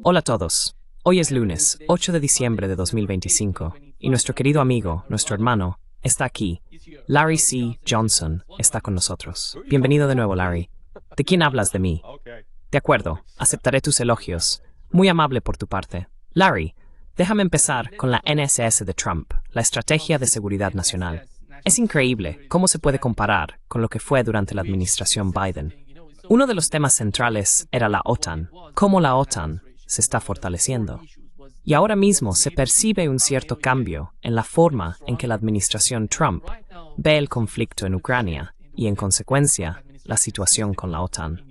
Hola a todos. Hoy es lunes, 8 de diciembre de 2025, y nuestro querido amigo, nuestro hermano, está aquí. Larry C. Johnson está con nosotros. Bienvenido de nuevo, Larry. ¿De quién hablas de mí? De acuerdo, aceptaré tus elogios. Muy amable por tu parte. Larry, déjame empezar con la NSS de Trump, la Estrategia de Seguridad Nacional. Es increíble cómo se puede comparar con lo que fue durante la administración Biden. Uno de los temas centrales era la OTAN, cómo la OTAN se está fortaleciendo. Y ahora mismo se percibe un cierto cambio en la forma en que la administración Trump ve el conflicto en Ucrania y, en consecuencia, la situación con la OTAN.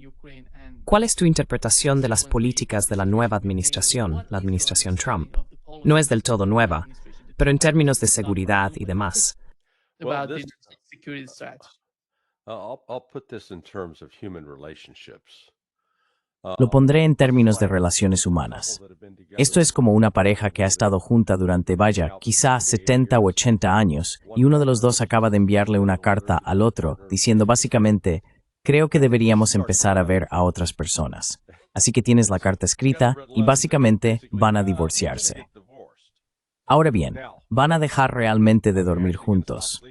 ¿Cuál es tu interpretación de las políticas de la nueva administración, la administración Trump? No es del todo nueva, pero en términos de seguridad y demás. Well, this security strategy. I'll put this in terms of human relationships. Lo pondré en términos de relaciones humanas. Esto es como una pareja que ha estado junta durante, quizá 70 o 80 años, y uno de los dos acaba de enviarle una carta al otro, diciendo básicamente, creo que deberíamos empezar a ver a otras personas. Así que tienes la carta escrita y básicamente van a divorciarse. Ahora bien, ¿van a dejar realmente de dormir juntos?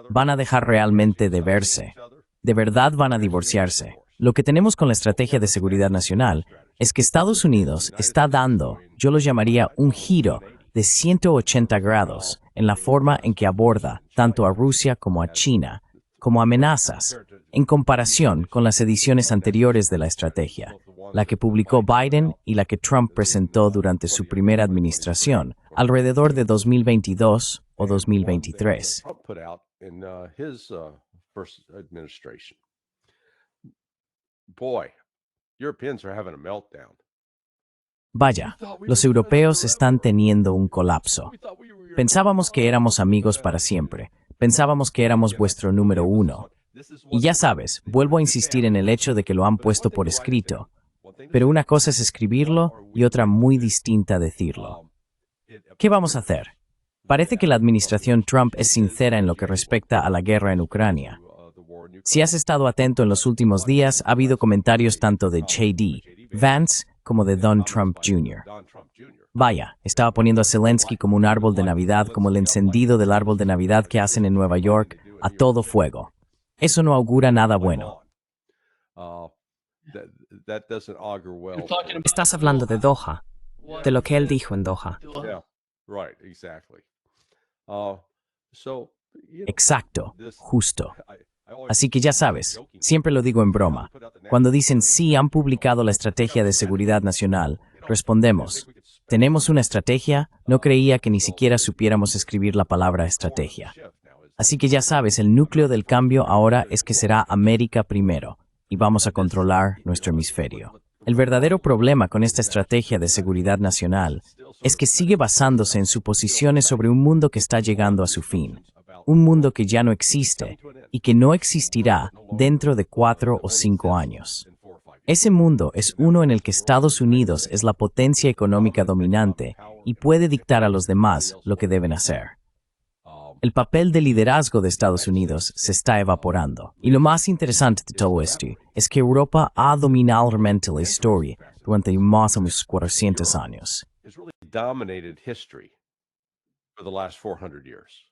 ¿Van a dejar realmente de verse? ¿De verdad van a divorciarse? Lo que tenemos con la Estrategia de Seguridad Nacional es que Estados Unidos está dando, yo lo llamaría un giro de 180 grados en la forma en que aborda tanto a Rusia como a China, como amenazas, en comparación con las ediciones anteriores de la estrategia, la que publicó Biden y la que Trump presentó durante su primera administración, alrededor de 2022 o 2023. Trump put out in his first administration. Boy, Europeans are having a meltdown. Vaya, los europeos están teniendo un colapso. Pensábamos que éramos amigos para siempre. Pensábamos que éramos vuestro número uno. Y ya sabes, vuelvo a insistir en el hecho de que lo han puesto por escrito. Pero una cosa es escribirlo y otra muy distinta decirlo. ¿Qué vamos a hacer? Parece que la administración Trump es sincera en lo que respecta a la guerra en Ucrania. Si has estado atento en los últimos días, ha habido comentarios tanto de J.D. Vance como de Don Trump Jr. Vaya, estaba poniendo a Zelensky como un árbol de Navidad, como el encendido del árbol de Navidad que hacen en Nueva York, a todo fuego. Eso no augura nada bueno. That doesn't augur well. You're talking about Estás hablando de Doha, de lo que él dijo en Doha. Yeah, right, exactly. So, Exacto, this, justo. I always Así que ya sabes, siempre lo digo en broma. Cuando dicen sí han publicado la Estrategia de Seguridad Nacional, respondemos, ¿tenemos una estrategia? No creía que ni siquiera supiéramos escribir la palabra estrategia. Así que ya sabes, el núcleo del cambio ahora es que será América primero, y vamos a controlar nuestro hemisferio. El verdadero problema con esta estrategia de seguridad nacional es que sigue basándose en suposiciones sobre un mundo que está llegando a su fin, un mundo que ya no existe y que no existirá dentro de 4 o 5 años. Ese mundo es uno en el que Estados Unidos es la potencia económica dominante y puede dictar a los demás lo que deben hacer. El papel de liderazgo de Estados Unidos se está evaporando. Y lo más interesante de todo esto es que Europa ha dominado realmente la historia durante más o menos 400 años. has really dominated history for the last 400 years.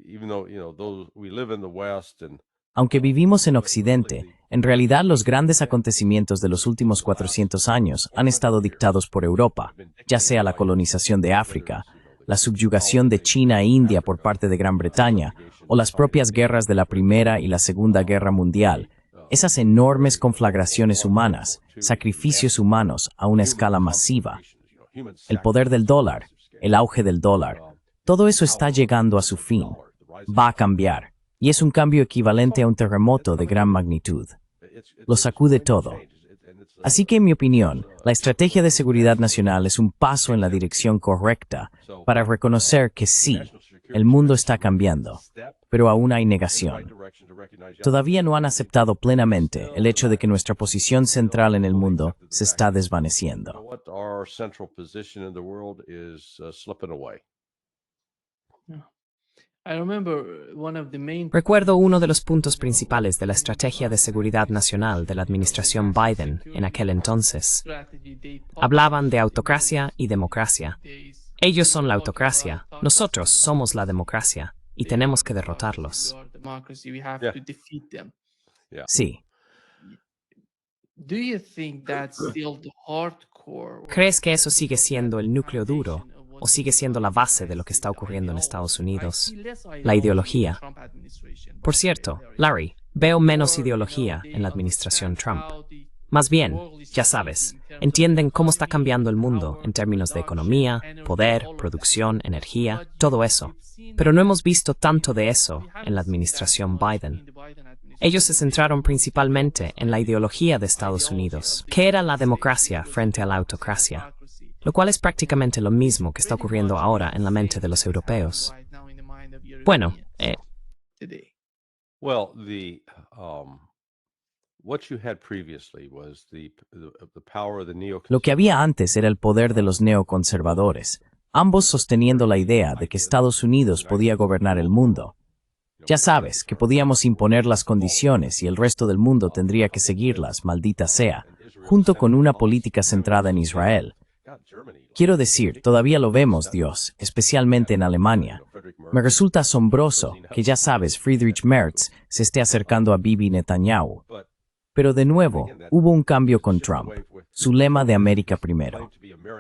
Even though, those we live in the West and Aunque vivimos en Occidente, en realidad los grandes acontecimientos de los últimos 400 años han estado dictados por Europa, ya sea la colonización de África, la subyugación de China e India por parte de Gran Bretaña, o las propias guerras de la Primera y la Segunda Guerra Mundial, esas enormes conflagraciones humanas, sacrificios humanos a una escala masiva, el poder del dólar, el auge del dólar, todo eso está llegando a su fin, va a cambiar. Y es un cambio equivalente a un terremoto de gran magnitud. Lo sacude todo. Así que, en mi opinión, la Estrategia de Seguridad Nacional es un paso en la dirección correcta para reconocer que sí, el mundo está cambiando, pero aún hay negación. Todavía no han aceptado plenamente el hecho de que nuestra posición central en el mundo se está desvaneciendo. our central position in the world is slipping away. Recuerdo uno de los puntos principales de la estrategia de seguridad nacional de la administración Biden en aquel entonces. Hablaban de autocracia y democracia. Ellos son la autocracia, nosotros somos la democracia, y tenemos que derrotarlos. Sí. ¿Crees que eso sigue siendo el núcleo duro o sigue siendo la base de lo que está ocurriendo en Estados Unidos? La ideología. Por cierto, Larry, veo menos ideología en la administración Trump. Más bien, ya sabes, entienden cómo está cambiando el mundo en términos de economía, poder, producción, energía, todo eso. Pero no hemos visto tanto de eso en la administración Biden. Ellos se centraron principalmente en la ideología de Estados Unidos, que era la democracia frente a la autocracia, lo cual es prácticamente lo mismo que está ocurriendo ahora en la mente de los europeos. Bueno, Lo que había antes era el poder de los neoconservadores, ambos sosteniendo la idea de que Estados Unidos podía gobernar el mundo. Ya sabes, que podíamos imponer las condiciones y el resto del mundo tendría que seguirlas, maldita sea, junto con una política centrada en Israel. Quiero decir, todavía lo vemos, Dios, especialmente en Alemania. Me resulta asombroso que, ya sabes, Friedrich Merz se esté acercando a Bibi Netanyahu. Pero de nuevo, hubo un cambio con Trump, su lema de América primero.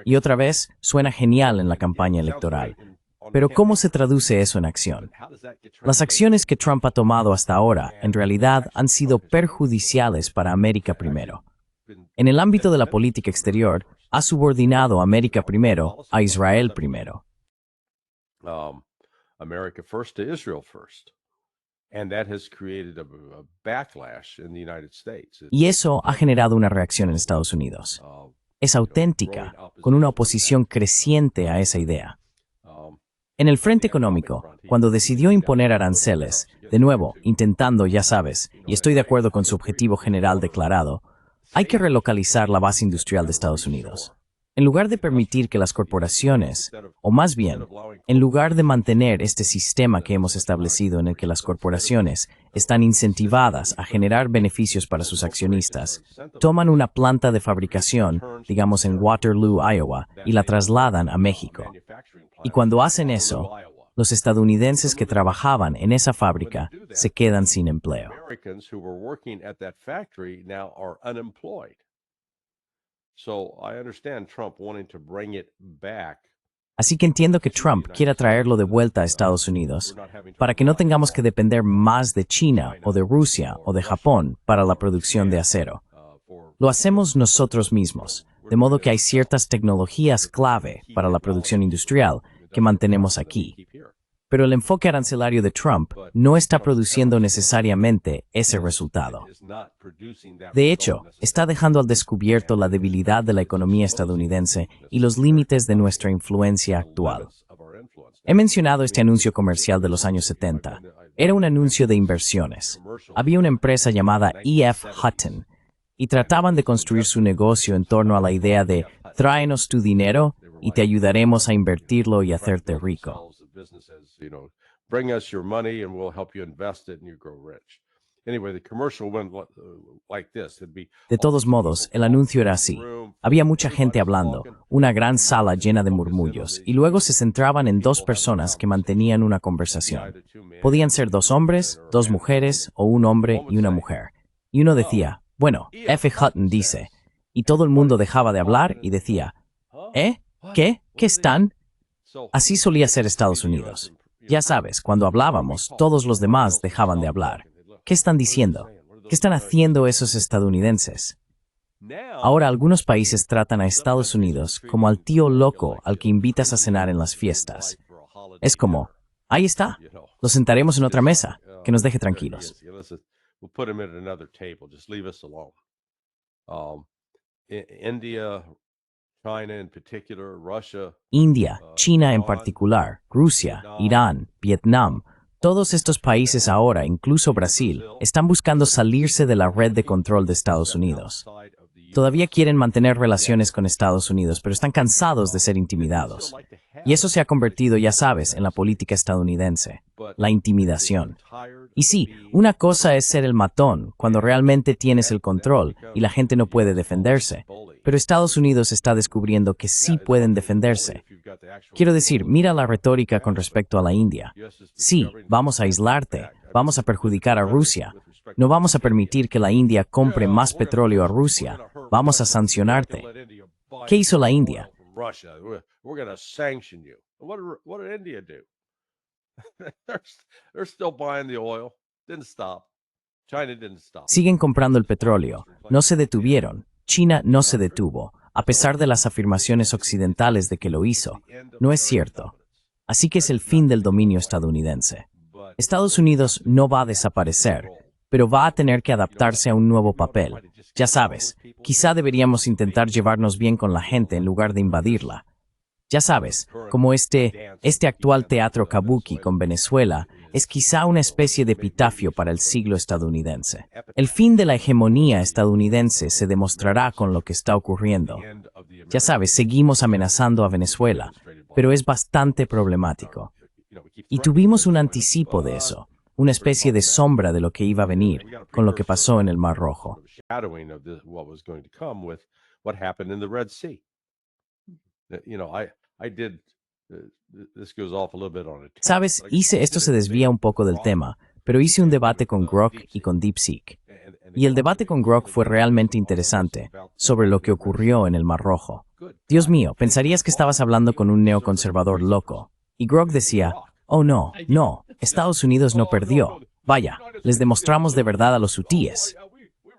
Y otra vez, suena genial en la campaña electoral. Pero ¿cómo se traduce eso en acción? Las acciones que Trump ha tomado hasta ahora, en realidad, han sido perjudiciales para América primero. En el ámbito de la política exterior, ha subordinado a América primero a Israel primero. America first to Israel first. And that has created a backlash in the United States. Y eso ha generado una reacción en Estados Unidos. Es auténtica, con una oposición creciente a esa idea. En el frente económico, cuando decidió imponer aranceles, de nuevo, intentando, ya sabes, y estoy de acuerdo con su objetivo general declarado, hay que relocalizar la base industrial de Estados Unidos. En lugar de permitir que las corporaciones, o más bien, en lugar de mantener este sistema que hemos establecido en el que las corporaciones están incentivadas a generar beneficios para sus accionistas, toman una planta de fabricación, digamos en Waterloo, Iowa, y la trasladan a México. Y cuando hacen eso, los estadounidenses que trabajaban en esa fábrica se quedan sin empleo. Así que entiendo que Trump quiera traerlo de vuelta a Estados Unidos para que no tengamos que depender más de China o de Rusia o de Japón para la producción de acero. Lo hacemos nosotros mismos, de modo que hay ciertas tecnologías clave para la producción industrial que mantenemos aquí. Pero el enfoque arancelario de Trump no está produciendo necesariamente ese resultado. De hecho, está dejando al descubierto la debilidad de la economía estadounidense y los límites de nuestra influencia actual. He mencionado este anuncio comercial de los años 70. Era un anuncio de inversiones. Había una empresa llamada E.F. Hutton y trataban de construir su negocio en torno a la idea de «tráenos tu dinero y te ayudaremos a invertirlo y hacerte rico». Bring us your money and we'll help you invest it and you grow rich. Anyway, the commercial went like this. De todos modos, el anuncio era así. Había mucha gente hablando, una gran sala llena de murmullos, y luego se centraban en dos personas que mantenían una conversación. Podían ser dos hombres, dos mujeres o un hombre y una mujer. Y uno decía, bueno, F. Hutton dice, y todo el mundo dejaba de hablar y decía, ¿eh? ¿Qué? ¿Qué están? Así solía ser Estados Unidos. Ya sabes, cuando hablábamos, todos los demás dejaban de hablar. ¿Qué están diciendo? ¿Qué están haciendo esos estadounidenses? Ahora algunos países tratan a Estados Unidos como al tío loco al que invitas a cenar en las fiestas. Es como, ahí está, lo sentaremos en otra mesa, que nos deje tranquilos. India, China en particular, Rusia, Irán, Vietnam, todos estos países ahora, incluso Brasil, están buscando salirse de la red de control de Estados Unidos. Todavía quieren mantener relaciones con Estados Unidos, pero están cansados de ser intimidados. Y eso se ha convertido, ya sabes, en la política estadounidense, la intimidación. Y sí, una cosa es ser el matón, cuando realmente tienes el control y la gente no puede defenderse. Pero Estados Unidos está descubriendo que sí pueden defenderse. Quiero decir, mira la retórica con respecto a la India. Sí, vamos a aislarte, vamos a perjudicar a Rusia. No vamos a permitir que la India compre más petróleo a Rusia. Vamos a sancionarte. ¿Qué hizo la India? We're going to sanction you. What did India do? They're still buying the oil. Didn't stop. China didn't stop. Siguen comprando el petróleo. No se detuvieron. China no se detuvo, a pesar de las afirmaciones occidentales de que lo hizo. No es cierto. Así que es el fin del dominio estadounidense. Estados Unidos no va a desaparecer, pero va a tener que adaptarse a un nuevo papel. Ya sabes, quizá deberíamos intentar llevarnos bien con la gente en lugar de invadirla. Ya sabes, como este actual teatro kabuki con Venezuela es quizá una especie de epitafio para el siglo estadounidense. El fin de la hegemonía estadounidense se demostrará con lo que está ocurriendo. Ya sabes, seguimos amenazando a Venezuela, pero es bastante problemático. Y tuvimos un anticipo de eso, una especie de sombra de lo que iba a venir con lo que pasó en el Mar Rojo. Sabes, esto se desvía un poco del tema, pero hice un debate con Grok y con DeepSeek. Y el debate con Grok fue realmente interesante, sobre lo que ocurrió en el Mar Rojo. Dios mío, pensarías que estabas hablando con un neoconservador loco. Y Grok decía, oh no, Estados Unidos no perdió. Vaya, les demostramos de verdad a los hutíes.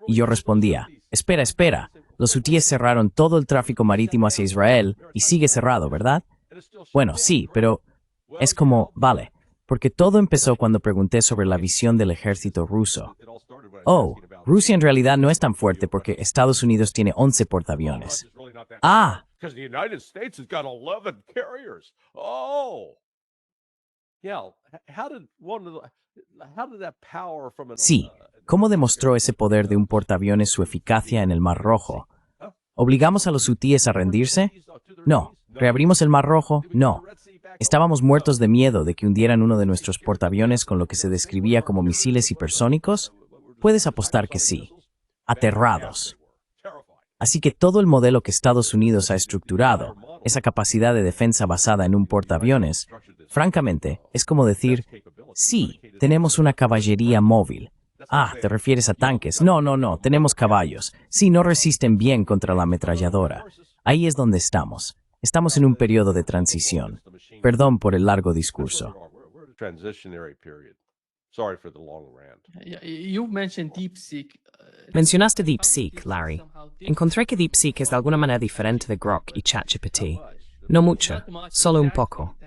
Y yo respondía, espera, los hutíes cerraron todo el tráfico marítimo hacia Israel y sigue cerrado, ¿verdad? Bueno, sí, pero es como, vale, porque todo empezó cuando pregunté sobre la visión del ejército ruso. Oh, Rusia en realidad no es tan fuerte porque Estados Unidos tiene 11 portaaviones. Ah. Sí, ¿cómo demostró ese poder de un portaaviones su eficacia en el Mar Rojo? ¿Obligamos a los hutíes a rendirse? No. ¿Reabrimos el Mar Rojo? No. ¿Estábamos muertos de miedo de que hundieran uno de nuestros portaaviones con lo que se describía como misiles hipersónicos? Puedes apostar que sí. Aterrados. Así que todo el modelo que Estados Unidos ha estructurado, esa capacidad de defensa basada en un portaaviones, francamente, es como decir, sí, tenemos una caballería móvil. Ah, ¿te refieres a tanques? No, tenemos caballos. Sí, no resisten bien contra la ametralladora. Ahí es donde estamos. Estamos en un periodo de transición. Perdón por el largo discurso. Mencionaste DeepSeek, Larry. Encontré que DeepSeek es de alguna manera diferente de Grok y ChatGPT. No mucho, solo un poco.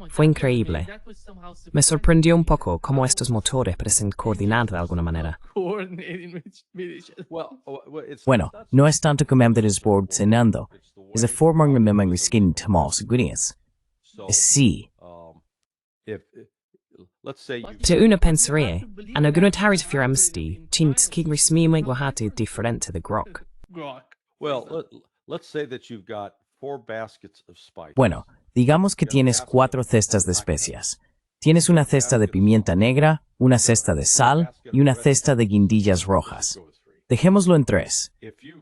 Fue increíble. Me sorprendió un poco cómo estos motores parecen coordinar de alguna manera. Bueno, no es tanto como cenando. Es de forma en skin tamos gurias. Sí. Till una pensaría, en alguna tariffiramsti, tinskig rismime guahati diferente de Grok. Bueno, digamos que tienes 4 cestas de especias. Tienes una cesta de pimienta negra, una cesta de sal y una cesta de guindillas rojas. Dejémoslo en 3.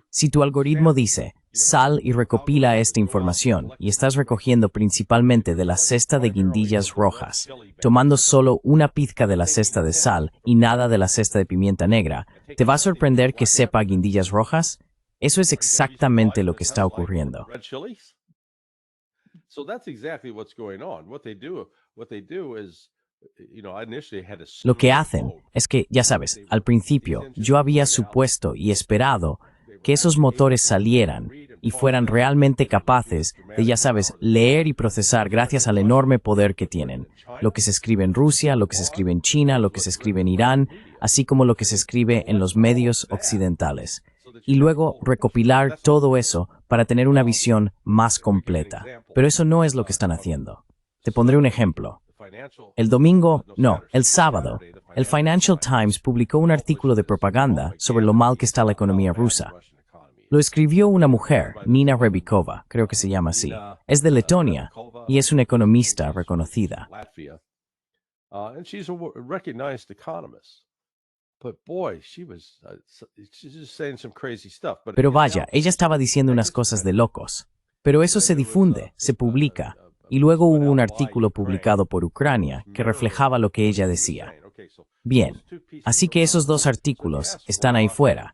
Si tu algoritmo dice, sal y recopila esta información, y estás recogiendo principalmente de la cesta de guindillas rojas, tomando solo una pizca de la cesta de sal y nada de la cesta de pimienta negra, ¿te va a sorprender que sepa guindillas rojas? Eso es exactamente lo que está ocurriendo. Lo que hacen es que, ya sabes, al principio yo había supuesto y esperado que esos motores salieran y fueran realmente capaces de, ya sabes, leer y procesar gracias al enorme poder que tienen. Lo que se escribe en Rusia, lo que se escribe en China, lo que se escribe en Irán, así como lo que se escribe en los medios occidentales. Y luego recopilar todo eso para tener una visión más completa. Pero eso no es lo que están haciendo. Te pondré un ejemplo. El sábado, el Financial Times publicó un artículo de propaganda sobre lo mal que está la economía rusa. Lo escribió una mujer, Nina Rebikova, creo que se llama así. Es de Letonia y es una economista reconocida. And she's a recognized economist. But boy, she's just saying some crazy stuff. Pero vaya, ella estaba diciendo unas cosas de locos. Pero eso se difunde, se publica, y luego hubo un artículo publicado por Ucrania que reflejaba lo que ella decía. Bien, así que esos dos artículos están ahí fuera.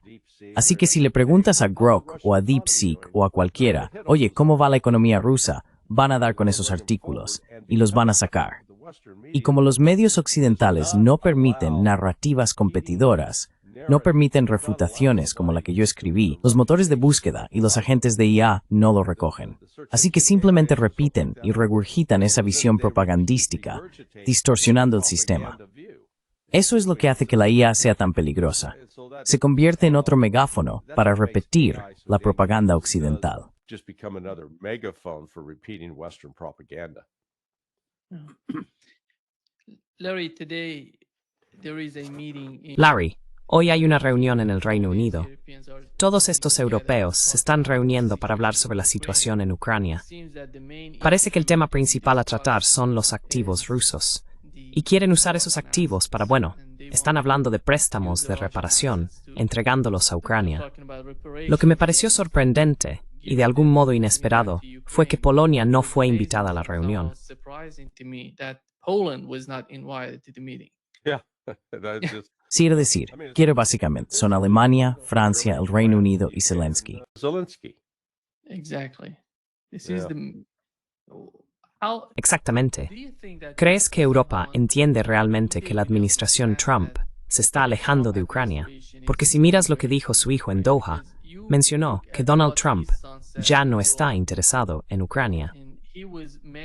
Así que si le preguntas a Grok o a DeepSeek o a cualquiera, oye, ¿cómo va la economía rusa?, van a dar con esos artículos y los van a sacar. Y como los medios occidentales no permiten narrativas competidoras, no permiten refutaciones como la que yo escribí, los motores de búsqueda y los agentes de IA no lo recogen. Así que simplemente repiten y regurgitan esa visión propagandística, distorsionando el sistema. Eso es lo que hace que la IA sea tan peligrosa. Se convierte en otro megáfono para repetir la propaganda occidental. Larry, hoy hay una reunión en el Reino Unido. Todos estos europeos se están reuniendo para hablar sobre la situación en Ucrania. Parece que el tema principal a tratar son los activos rusos. Y quieren usar esos activos para, están hablando de préstamos de reparación, entregándolos a Ucrania. Lo que me pareció sorprendente, y de algún modo inesperado, fue que Polonia no fue invitada a la reunión. Sí, es decir, quiero básicamente, son Alemania, Francia, el Reino Unido y Zelensky. Exactamente. ¿Crees que Europa entiende realmente que la administración Trump se está alejando de Ucrania? Porque si miras lo que dijo su hijo en Doha, mencionó que Donald Trump ya no está interesado en Ucrania.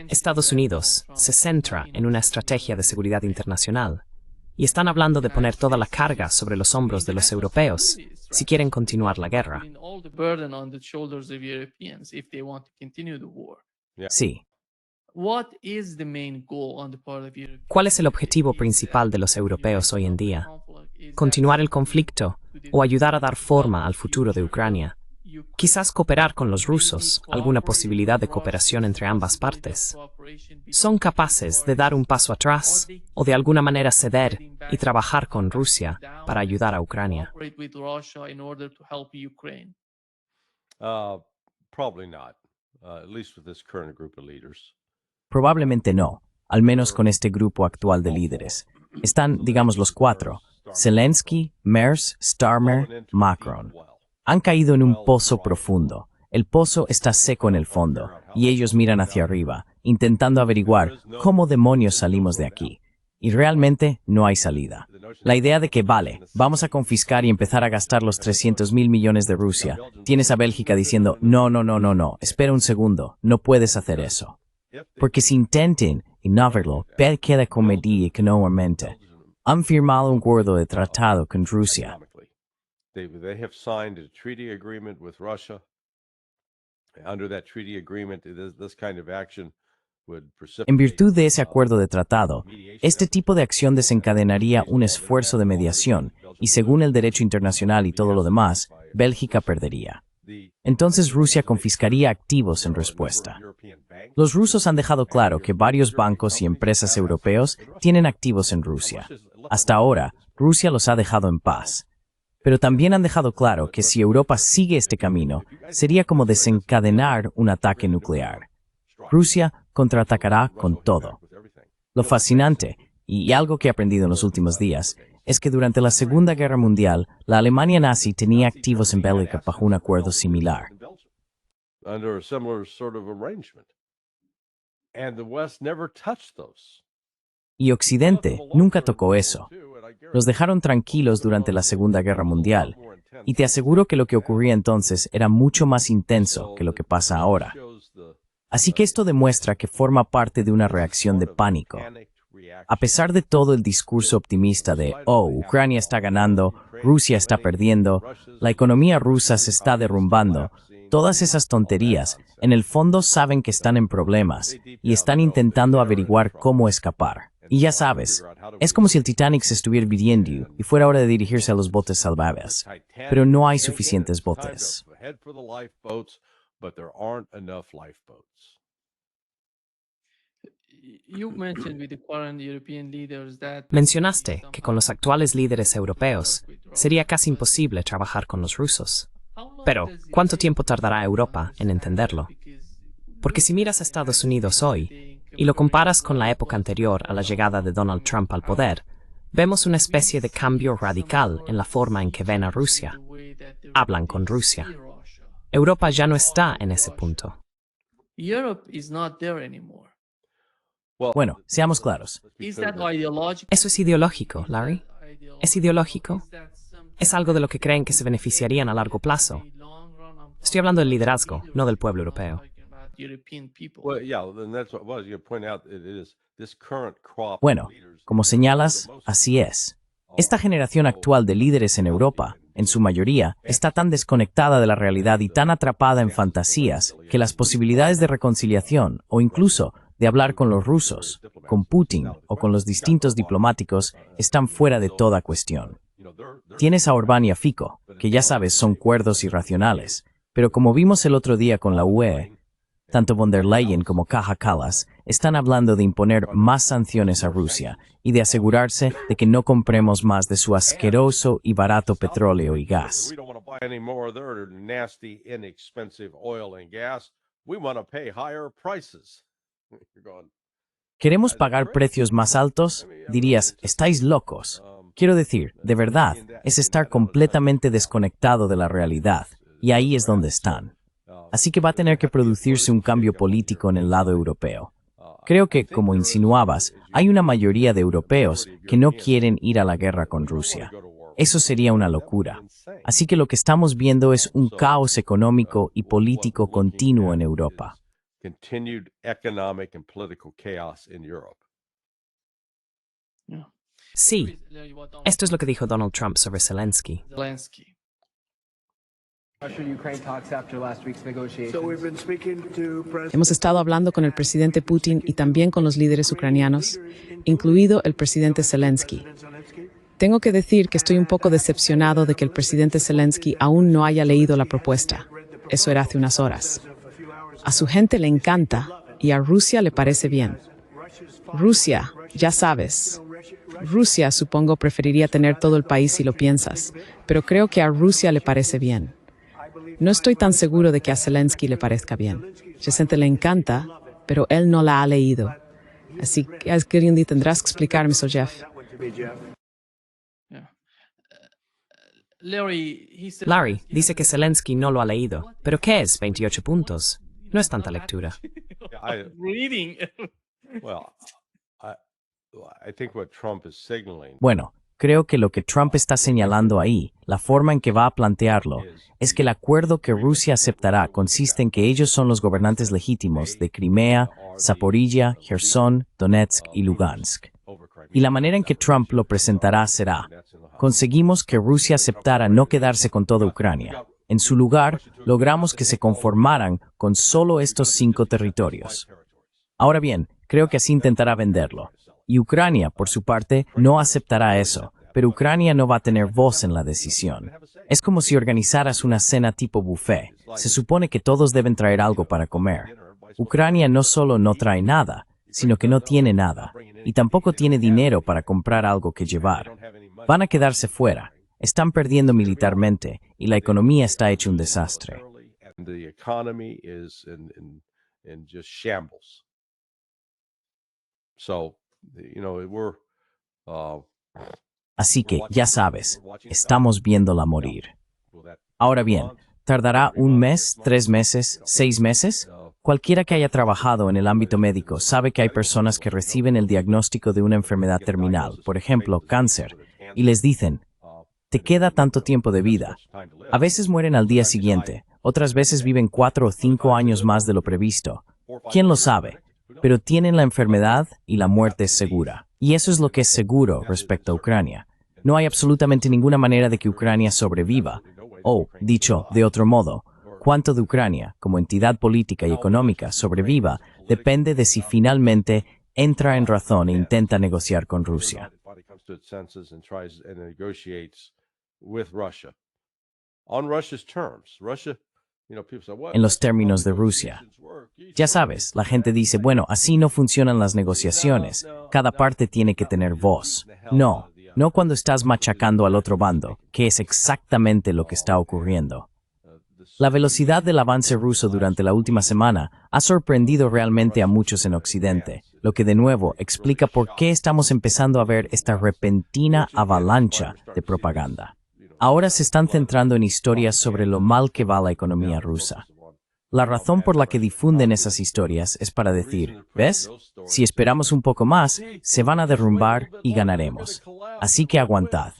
Estados Unidos se centra en una estrategia de seguridad internacional y están hablando de poner toda la carga sobre los hombros de los europeos si quieren continuar la guerra. Sí. ¿Cuál es el objetivo principal de los europeos hoy en día? ¿Continuar el conflicto o ayudar a dar forma al futuro de Ucrania? Quizás cooperar con los rusos, alguna posibilidad de cooperación entre ambas partes. ¿Son capaces de dar un paso atrás o de alguna manera ceder y trabajar con Rusia para ayudar a Ucrania? Probablemente no, al menos con este grupo actual de líderes. Están, digamos, los cuatro: Zelensky, Merz, Starmer, Macron. Han caído en un pozo profundo. El pozo está seco en el fondo, y ellos miran hacia arriba, intentando averiguar cómo demonios salimos de aquí. Y realmente no hay salida. La idea de que, vamos a confiscar y empezar a gastar los 300.000 millones de Rusia. Tienes a Bélgica diciendo, no, espera un segundo, no puedes hacer eso. Porque si intenten y no verlo, queda comedia económicamente. Han firmado un acuerdo de tratado con Rusia. They have signed a treaty agreement with Russia. Under that treaty agreement, this kind of action would precipitate. En virtud de ese acuerdo de tratado, este tipo de acción desencadenaría un esfuerzo de mediación y, según el derecho internacional y todo lo demás, Bélgica perdería. Entonces Rusia confiscaría activos en respuesta. Los rusos han dejado claro que varios bancos y empresas europeos tienen activos en Rusia. Hasta ahora, Rusia los ha dejado en paz. Pero también han dejado claro que si Europa sigue este camino, sería como desencadenar un ataque nuclear. Rusia contraatacará con todo. Lo fascinante, y algo que he aprendido en los últimos días, es que durante la Segunda Guerra Mundial, la Alemania nazi tenía activos en Bélgica bajo un acuerdo similar. Y Occidente nunca tocó eso. Los dejaron tranquilos durante la Segunda Guerra Mundial, y te aseguro que lo que ocurría entonces era mucho más intenso que lo que pasa ahora. Así que esto demuestra que forma parte de una reacción de pánico. A pesar de todo el discurso optimista de, Ucrania está ganando, Rusia está perdiendo, la economía rusa se está derrumbando, todas esas tonterías, en el fondo saben que están en problemas y están intentando averiguar cómo escapar. Y ya sabes, es como si el Titanic se estuviera hundiendo y fuera hora de dirigirse a los botes salvavidas. Pero no hay suficientes botes. But there aren't enough lifeboats. Mencionaste que con los actuales líderes europeos sería casi imposible trabajar con los rusos. Pero, ¿cuánto tiempo tardará Europa en entenderlo? Porque si miras a Estados Unidos hoy y lo comparas con la época anterior a la llegada de Donald Trump al poder, vemos una especie de cambio radical en la forma en que ven a Rusia. Hablan con Rusia. Europa ya no está en ese punto. Bueno, seamos claros. Eso es ideológico, Larry. ¿Es ideológico? Es algo de lo que creen que se beneficiarían a largo plazo. Estoy hablando del liderazgo, no del pueblo europeo. Bueno, como señalas, así es. Esta generación actual de líderes en Europa, en su mayoría, está tan desconectada de la realidad y tan atrapada en fantasías que las posibilidades de reconciliación o incluso de hablar con los rusos, con Putin o con los distintos diplomáticos están fuera de toda cuestión. Tienes a Orbán y a Fico, que ya sabes son cuerdos y racionales, pero como vimos el otro día con la UE, tanto von der Leyen como Kaja Kallas están hablando de imponer más sanciones a Rusia y de asegurarse de que no compremos más de su asqueroso y barato petróleo y gas. ¿Queremos pagar precios más altos? Dirías, estáis locos. Quiero decir, de verdad, es estar completamente desconectado de la realidad, y ahí es donde están. Así que va a tener que producirse un cambio político en el lado europeo. Creo que, como insinuabas, hay una mayoría de europeos que no quieren ir a la guerra con Rusia. Eso sería una locura. Así que lo que estamos viendo es un caos económico y político continuo en Europa. Sí, esto es lo que dijo Donald Trump sobre Zelensky. Hemos estado hablando con el presidente Putin y también con los líderes ucranianos, incluido el presidente Zelensky. Tengo que decir que estoy un poco decepcionado de que el presidente Zelensky aún no haya leído la propuesta. Eso era hace unas horas. A su gente le encanta y a Rusia le parece bien. Rusia, ya sabes. Rusia, supongo, preferiría tener todo el país si lo piensas, pero creo que a Rusia le parece bien. No estoy tan seguro de que a Zelensky le parezca bien. A gente le encanta, pero él no la ha leído. Así que tendrás que explicarme eso, Jeff. Larry dice que Zelensky no lo ha leído. ¿Pero qué es 28 puntos? No es tanta lectura. Bueno, creo que lo que Trump está señalando ahí, la forma en que va a plantearlo, es que el acuerdo que Rusia aceptará consiste en que ellos son los gobernantes legítimos de Crimea, Zaporilla, Gerson, Donetsk y Lugansk. Y la manera en que Trump lo presentará será: conseguimos que Rusia aceptara no quedarse con toda Ucrania. En su lugar, logramos que se conformaran con solo estos 5 territorios. Ahora bien, creo que así intentará venderlo. Y Ucrania, por su parte, no aceptará eso, pero Ucrania no va a tener voz en la decisión. Es como si organizaras una cena tipo buffet. Se supone que todos deben traer algo para comer. Ucrania no solo no trae nada, sino que no tiene nada, y tampoco tiene dinero para comprar algo que llevar. Van a quedarse fuera. Están perdiendo militarmente y la economía está hecha un desastre. Así que, ya sabes, estamos viéndola morir. Ahora bien, ¿tardará 1 mes, 3 meses, 6 meses? Cualquiera que haya trabajado en el ámbito médico sabe que hay personas que reciben el diagnóstico de una enfermedad terminal, por ejemplo, cáncer, y les dicen: te queda tanto tiempo de vida. A veces mueren al día siguiente, otras veces viven 4 o 5 años más de lo previsto. ¿Quién lo sabe? Pero tienen la enfermedad y la muerte es segura. Y eso es lo que es seguro respecto a Ucrania. No hay absolutamente ninguna manera de que Ucrania sobreviva. O, dicho de otro modo, cuánto de Ucrania, como entidad política y económica, sobreviva, depende de si finalmente entra en razón e intenta negociar con Rusia. Finally comes to its senses and tries and negotiates with Russia on Russia's terms. Russia, people say, "What? En los términos de Rusia. Ya sabes, la gente dice, bueno, así no funcionan las negociaciones. Cada parte tiene que tener voz. No, no cuando estás machacando al otro bando, que es exactamente lo que está ocurriendo. La velocidad del avance ruso durante la última semana ha sorprendido realmente a muchos en Occidente, lo que de nuevo explica por qué estamos empezando a ver esta repentina avalancha de propaganda. Ahora se están centrando en historias sobre lo mal que va la economía rusa. La razón por la que difunden esas historias es para decir, ¿ves? Si esperamos un poco más, se van a derrumbar y ganaremos. Así que aguantad.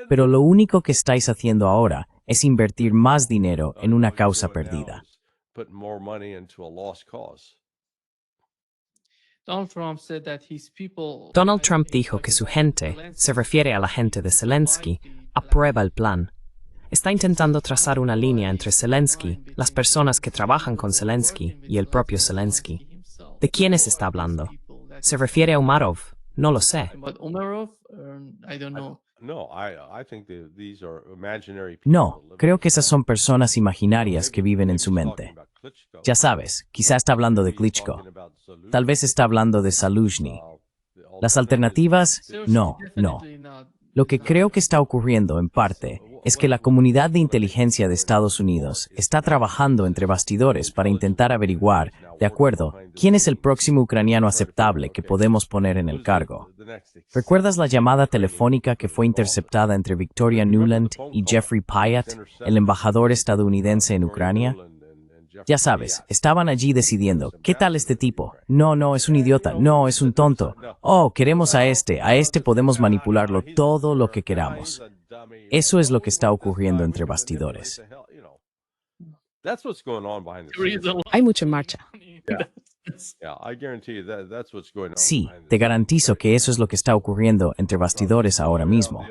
Pero lo único que estáis haciendo ahora es invertir más dinero en una causa perdida. Donald Trump dijo que su gente, se refiere a la gente de Zelensky, aprueba el plan. Está intentando trazar una línea entre Zelensky, las personas que trabajan con Zelensky y el propio Zelensky. ¿De quiénes está hablando? ¿Se refiere a Umarov? No lo sé. No, creo que esas son personas imaginarias que viven en su mente. Ya sabes, quizá está hablando de Klitschko. Tal vez está hablando de Zaluzhny. Las alternativas, no. Lo que creo que está ocurriendo, en parte, es que la comunidad de inteligencia de Estados Unidos está trabajando entre bastidores para intentar averiguar, de acuerdo, quién es el próximo ucraniano aceptable que podemos poner en el cargo. ¿Recuerdas la llamada telefónica que fue interceptada entre Victoria Nuland y Jeffrey Pyatt, el embajador estadounidense en Ucrania? Ya sabes, estaban allí decidiendo, ¿qué tal este tipo? No, es un idiota, no, es un tonto. Oh, queremos a este podemos manipularlo todo lo que queramos. Eso es lo que está ocurriendo entre bastidores. Hay mucha marcha. Sí, te garantizo que eso es lo que está ocurriendo entre bastidores ahora mismo.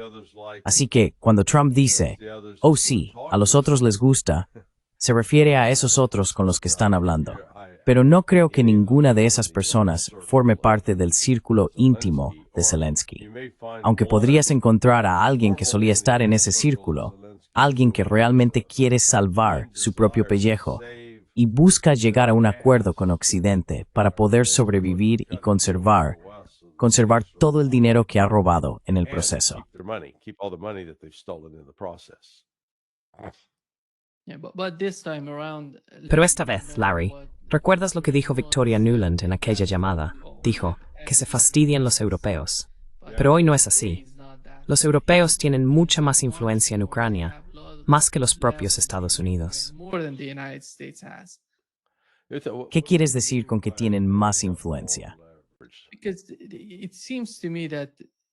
Así que, cuando Trump dice, oh sí, a los otros les gusta, se refiere a esos otros con los que están hablando. Pero no creo que ninguna de esas personas forme parte del círculo íntimo de Zelensky. Aunque podrías encontrar a alguien que solía estar en ese círculo, alguien que realmente quiere salvar su propio pellejo y busca llegar a un acuerdo con Occidente para poder sobrevivir y conservar todo el dinero que ha robado en el proceso. Pero esta vez, Larry, ¿recuerdas lo que dijo Victoria Nuland en aquella llamada? Dijo que se fastidian los europeos. Pero hoy no es así. Los europeos tienen mucha más influencia en Ucrania, más que los propios Estados Unidos. ¿Qué quieres decir con que tienen más influencia?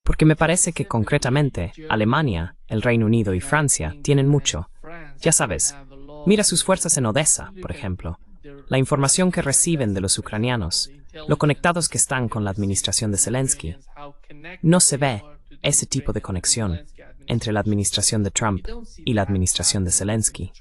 Porque me parece que concretamente Alemania, el Reino Unido y Francia tienen mucho. Ya sabes, mira sus fuerzas en Odessa, por ejemplo. La información que reciben de los ucranianos, lo conectados que están con la administración de Zelensky. No se ve ese tipo de conexión entre la administración de Trump y la administración de Zelensky.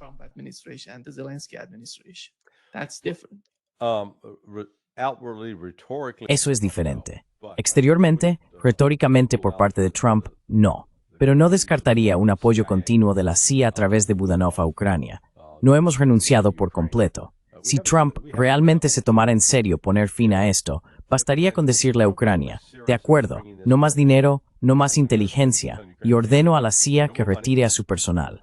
Eso es diferente. Exteriormente, retóricamente por parte de Trump, no. Pero no descartaría un apoyo continuo de la CIA a través de Budanov a Ucrania. No hemos renunciado por completo. Si Trump realmente se tomara en serio poner fin a esto, bastaría con decirle a Ucrania, de acuerdo, no más dinero, no más inteligencia, y ordeno a la CIA que retire a su personal.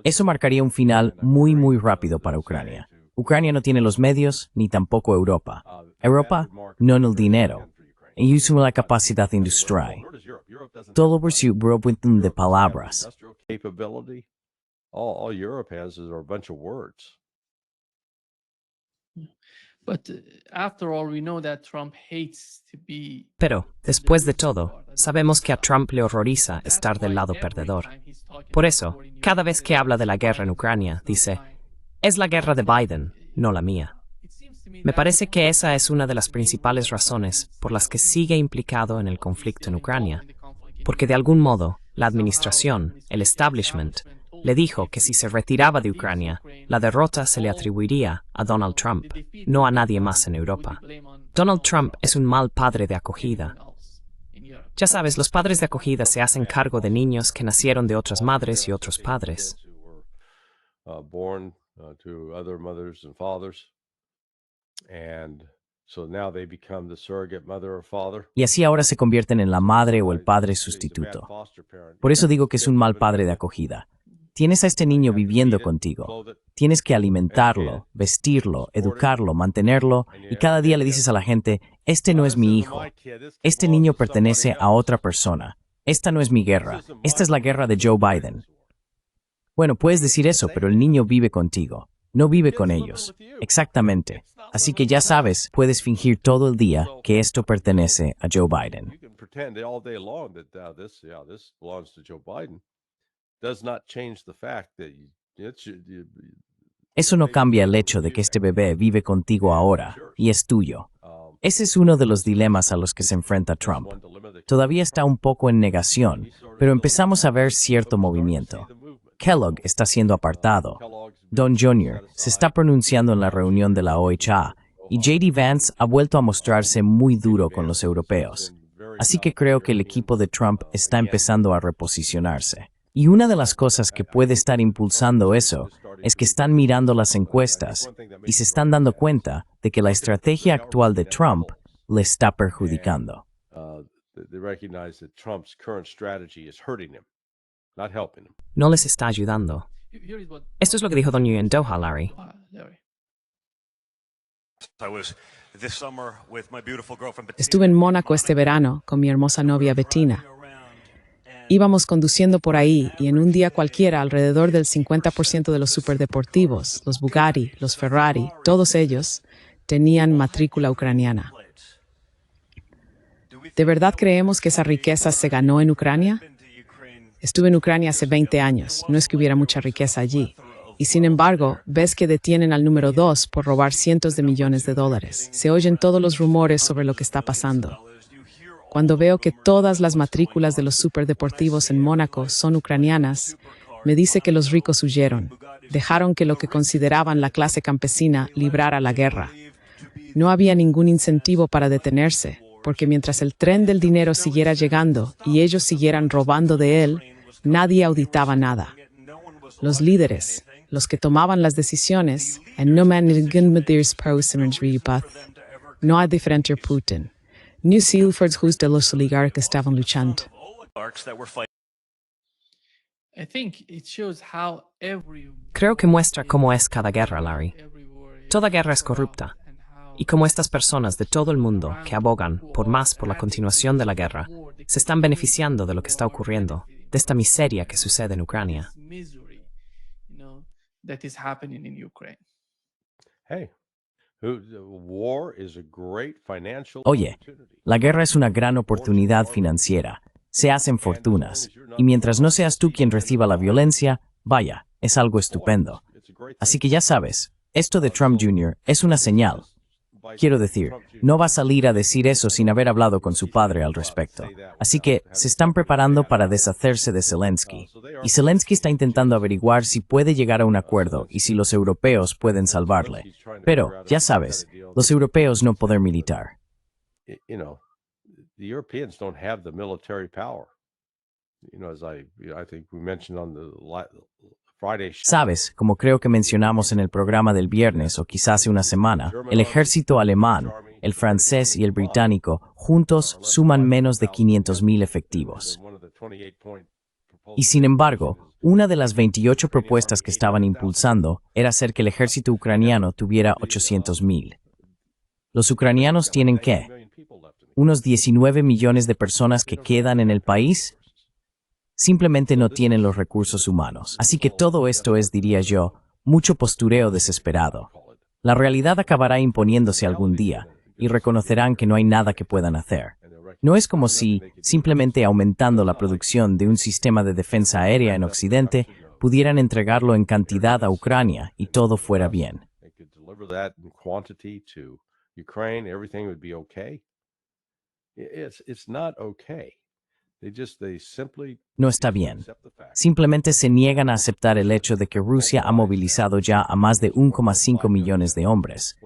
Eso marcaría un final muy rápido para Ucrania. Ucrania no tiene los medios, ni tampoco Europa. Europa, no el dinero. Y usa la capacidad industrial. Todo por su propósito de palabras. All Europe has is a bunch of words. Pero, después de todo, sabemos que a Trump le horroriza estar del lado perdedor. Por eso, cada vez que habla de la guerra en Ucrania, dice, es la guerra de Biden, no la mía. Me parece que esa es una de las principales razones por las que sigue implicado en el conflicto en Ucrania, porque de algún modo, la administración, el establishment, le dijo que si se retiraba de Ucrania, la derrota se le atribuiría a Donald Trump, no a nadie más en Europa. Donald Trump es un mal padre de acogida. Ya sabes, los padres de acogida se hacen cargo de niños que nacieron de otras madres y otros padres. Born to other mothers and fathers, and so now they become the surrogate mother or father. Y así ahora se convierten en la madre o el padre sustituto. Por eso digo que es un mal padre de acogida. Tienes a este niño viviendo contigo. Tienes que alimentarlo, vestirlo, educarlo, mantenerlo, y cada día le dices a la gente, este no es mi hijo. Este niño pertenece a otra persona. Esta no es mi guerra. Esta es la guerra de Joe Biden. Bueno, puedes decir eso, pero el niño vive contigo. No vive con ellos. Exactamente. Así que ya sabes, puedes fingir todo el día que esto pertenece a Joe Biden. You can pretend all day long that this belongs to Joe Biden. Does not change the fact that Eso no cambia el hecho de que este bebé vive contigo ahora y es tuyo. Ese es uno de los dilemas a los que se enfrenta Trump. Todavía está un poco en negación, pero empezamos a ver cierto movimiento. Kellogg está siendo apartado. Don Jr. se está pronunciando en la reunión de la OHA y J.D. Vance ha vuelto a mostrarse muy duro con los europeos. Así que creo que el equipo de Trump está empezando a reposicionarse. Y una de las cosas que puede estar impulsando eso es que están mirando las encuestas y se están dando cuenta de que la estrategia actual de Trump le está perjudicando. they recognize that Trump's current strategy is hurting him, not helping him. No les está ayudando. Esto es lo que dijo Don Yu en Doha, Larry. Estuve en Mónaco este verano con mi hermosa novia Bettina. Íbamos conduciendo por ahí y en un día cualquiera alrededor del 50% de los superdeportivos, los Bugatti, los Ferrari, todos ellos, tenían matrícula ucraniana. ¿De verdad creemos que esa riqueza se ganó en Ucrania? Estuve en Ucrania hace 20 años, no es que hubiera mucha riqueza allí. Y sin embargo, ves que detienen al número 2 por robar cientos de millones de dólares. Se oyen todos los rumores sobre lo que está pasando. Cuando veo que todas las matrículas de los superdeportivos en Mónaco son ucranianas, me dice que los ricos huyeron. Dejaron que lo que consideraban la clase campesina librara la guerra. No había ningún incentivo para detenerse, porque mientras el tren del dinero siguiera llegando y ellos siguieran robando de él, nadie auditaba nada. Los líderes, los que tomaban las decisiones, no hay diferente Putin. New Sealfords Hus de los oligarcas estaban luchando. Creo que muestra cómo es cada guerra, Larry. Toda guerra es corrupta. Y como estas personas de todo el mundo que abogan por la continuación de la guerra, se están beneficiando de lo que está ocurriendo, de esta miseria que sucede en Ucrania. Hey, war is a great financial Oye, opportunity. la guerra es una gran oportunidad financiera. Se hacen fortunas. Y mientras no seas tú quien reciba la violencia, vaya, es algo estupendo. Así que ya sabes, esto de Trump Jr. es una señal. Quiero decir, no va a salir a decir eso sin haber hablado con su padre al respecto. Así que se están preparando para deshacerse de Zelensky. Y Zelensky está intentando averiguar si puede llegar a un acuerdo y si los europeos pueden salvarle. Pero, ya sabes, los europeos no poder militar. You know, the Europeans don't have the military power. You know, as I think we mentioned on the Friday show. Sabes, como creo que mencionamos en el programa del viernes o quizás hace una semana, el ejército alemán, el francés y el británico juntos suman menos de 500,000 efectivos. Y sin embargo, una de las 28 propuestas que estaban impulsando era hacer que el ejército ucraniano tuviera 800,000. ¿Los ucranianos tienen qué? ¿Unos 19 millones de personas que quedan en el país? Simplemente no tienen los recursos humanos. Así que todo esto es, diría yo, mucho postureo desesperado. La realidad acabará imponiéndose algún día y reconocerán que no hay nada que puedan hacer. No es como si, simplemente aumentando la producción de un sistema de defensa aérea en Occidente, pudieran entregarlo en cantidad a Ucrania y todo fuera bien. No está bien. Simplemente se niegan a aceptar el hecho de que Rusia ha movilizado ya a más de 1,5 millones de hombres.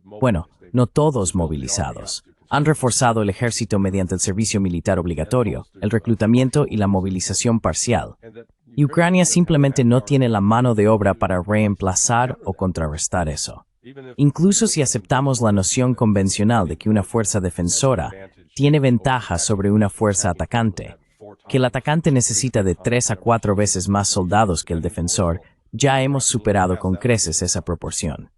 Bueno, no todos movilizados. Han reforzado el ejército mediante el servicio militar obligatorio, el reclutamiento y la movilización parcial. Y Ucrania simplemente no tiene la mano de obra para reemplazar o contrarrestar eso. Incluso si aceptamos la noción convencional de que una fuerza defensora tiene ventaja sobre una fuerza atacante, que el atacante necesita de 3 a 4 veces más soldados que el defensor, ya hemos superado con creces esa proporción.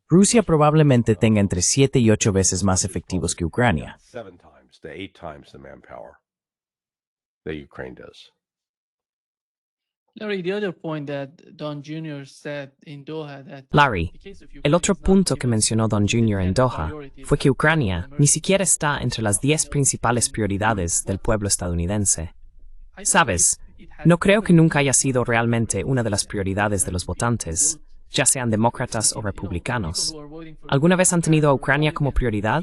Rusia probablemente tenga entre 7 y 8 veces más efectivos que Ucrania. Larry, el otro punto que mencionó Don Jr. en Doha fue que Ucrania ni siquiera está entre las 10 principales prioridades del pueblo estadounidense. Sabes, no creo que nunca haya sido realmente una de las prioridades de los votantes, ya sean demócratas o republicanos. ¿Alguna vez han tenido a Ucrania como prioridad?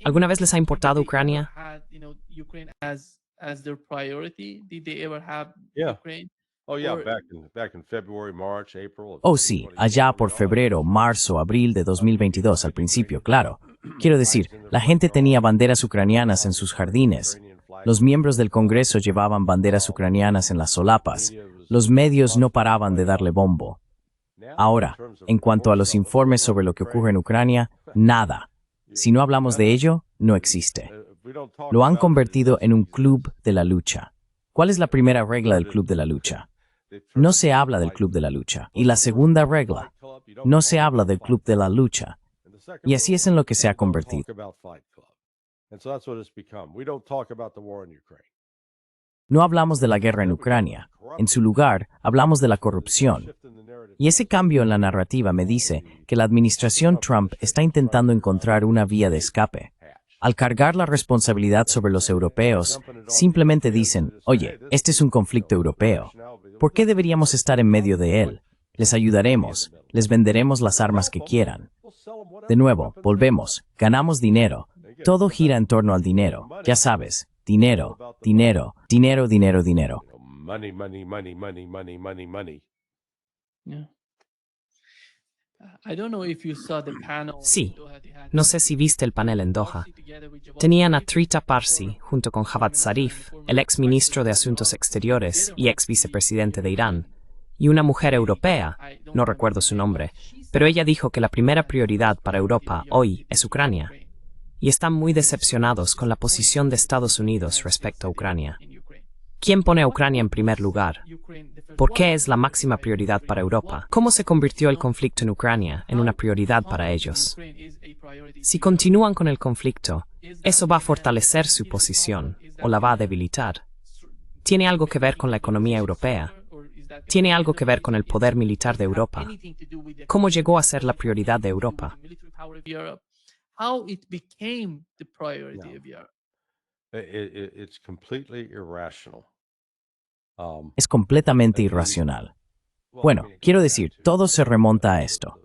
¿Alguna vez les ha importado Ucrania? Oh sí, allá por febrero, marzo, abril de 2022 al principio, claro. Quiero decir, la gente tenía banderas ucranianas en sus jardines. Los miembros del Congreso llevaban banderas ucranianas en las solapas. Los medios no paraban de darle bombo. Ahora, en cuanto a los informes sobre lo que ocurre en Ucrania, nada. Si no hablamos de ello, no existe. Lo han convertido en un club de la lucha. ¿Cuál es la primera regla del club de la lucha? No se habla del club de la lucha. Y la segunda regla, no se habla del club de la lucha. Y así es en lo que se ha convertido. No hablamos de la guerra en Ucrania. En su lugar, hablamos de la corrupción. Y ese cambio en la narrativa me dice que la administración Trump está intentando encontrar una vía de escape. Al cargar la responsabilidad sobre los europeos, simplemente dicen, oye, este es un conflicto europeo. ¿Por qué deberíamos estar en medio de él? Les ayudaremos, les venderemos las armas que quieran. De nuevo, volvemos, ganamos dinero. Todo gira en torno al dinero. Ya sabes, dinero, dinero, dinero, dinero, dinero. Sí, no sé si viste el panel en Doha. Tenían a Trita Parsi junto con Javad Zarif, el ex ministro de Asuntos Exteriores y ex vicepresidente de Irán, y una mujer europea, no recuerdo su nombre, pero ella dijo que la primera prioridad para Europa hoy es Ucrania. Y están muy decepcionados con la posición de Estados Unidos respecto a Ucrania. ¿Quién pone a Ucrania en primer lugar? ¿Por qué es la máxima prioridad para Europa? ¿Cómo se convirtió el conflicto en Ucrania en una prioridad para ellos? Si continúan con el conflicto, eso va a fortalecer su posición o la va a debilitar. ¿Tiene algo que ver con la economía europea? ¿Tiene algo que ver con el poder militar de Europa? ¿Cómo llegó a ser la prioridad de Europa? How it became the priority of Europe. It's completely irrational. Es completamente irracional. Bueno, quiero decir, todo se remonta a esto.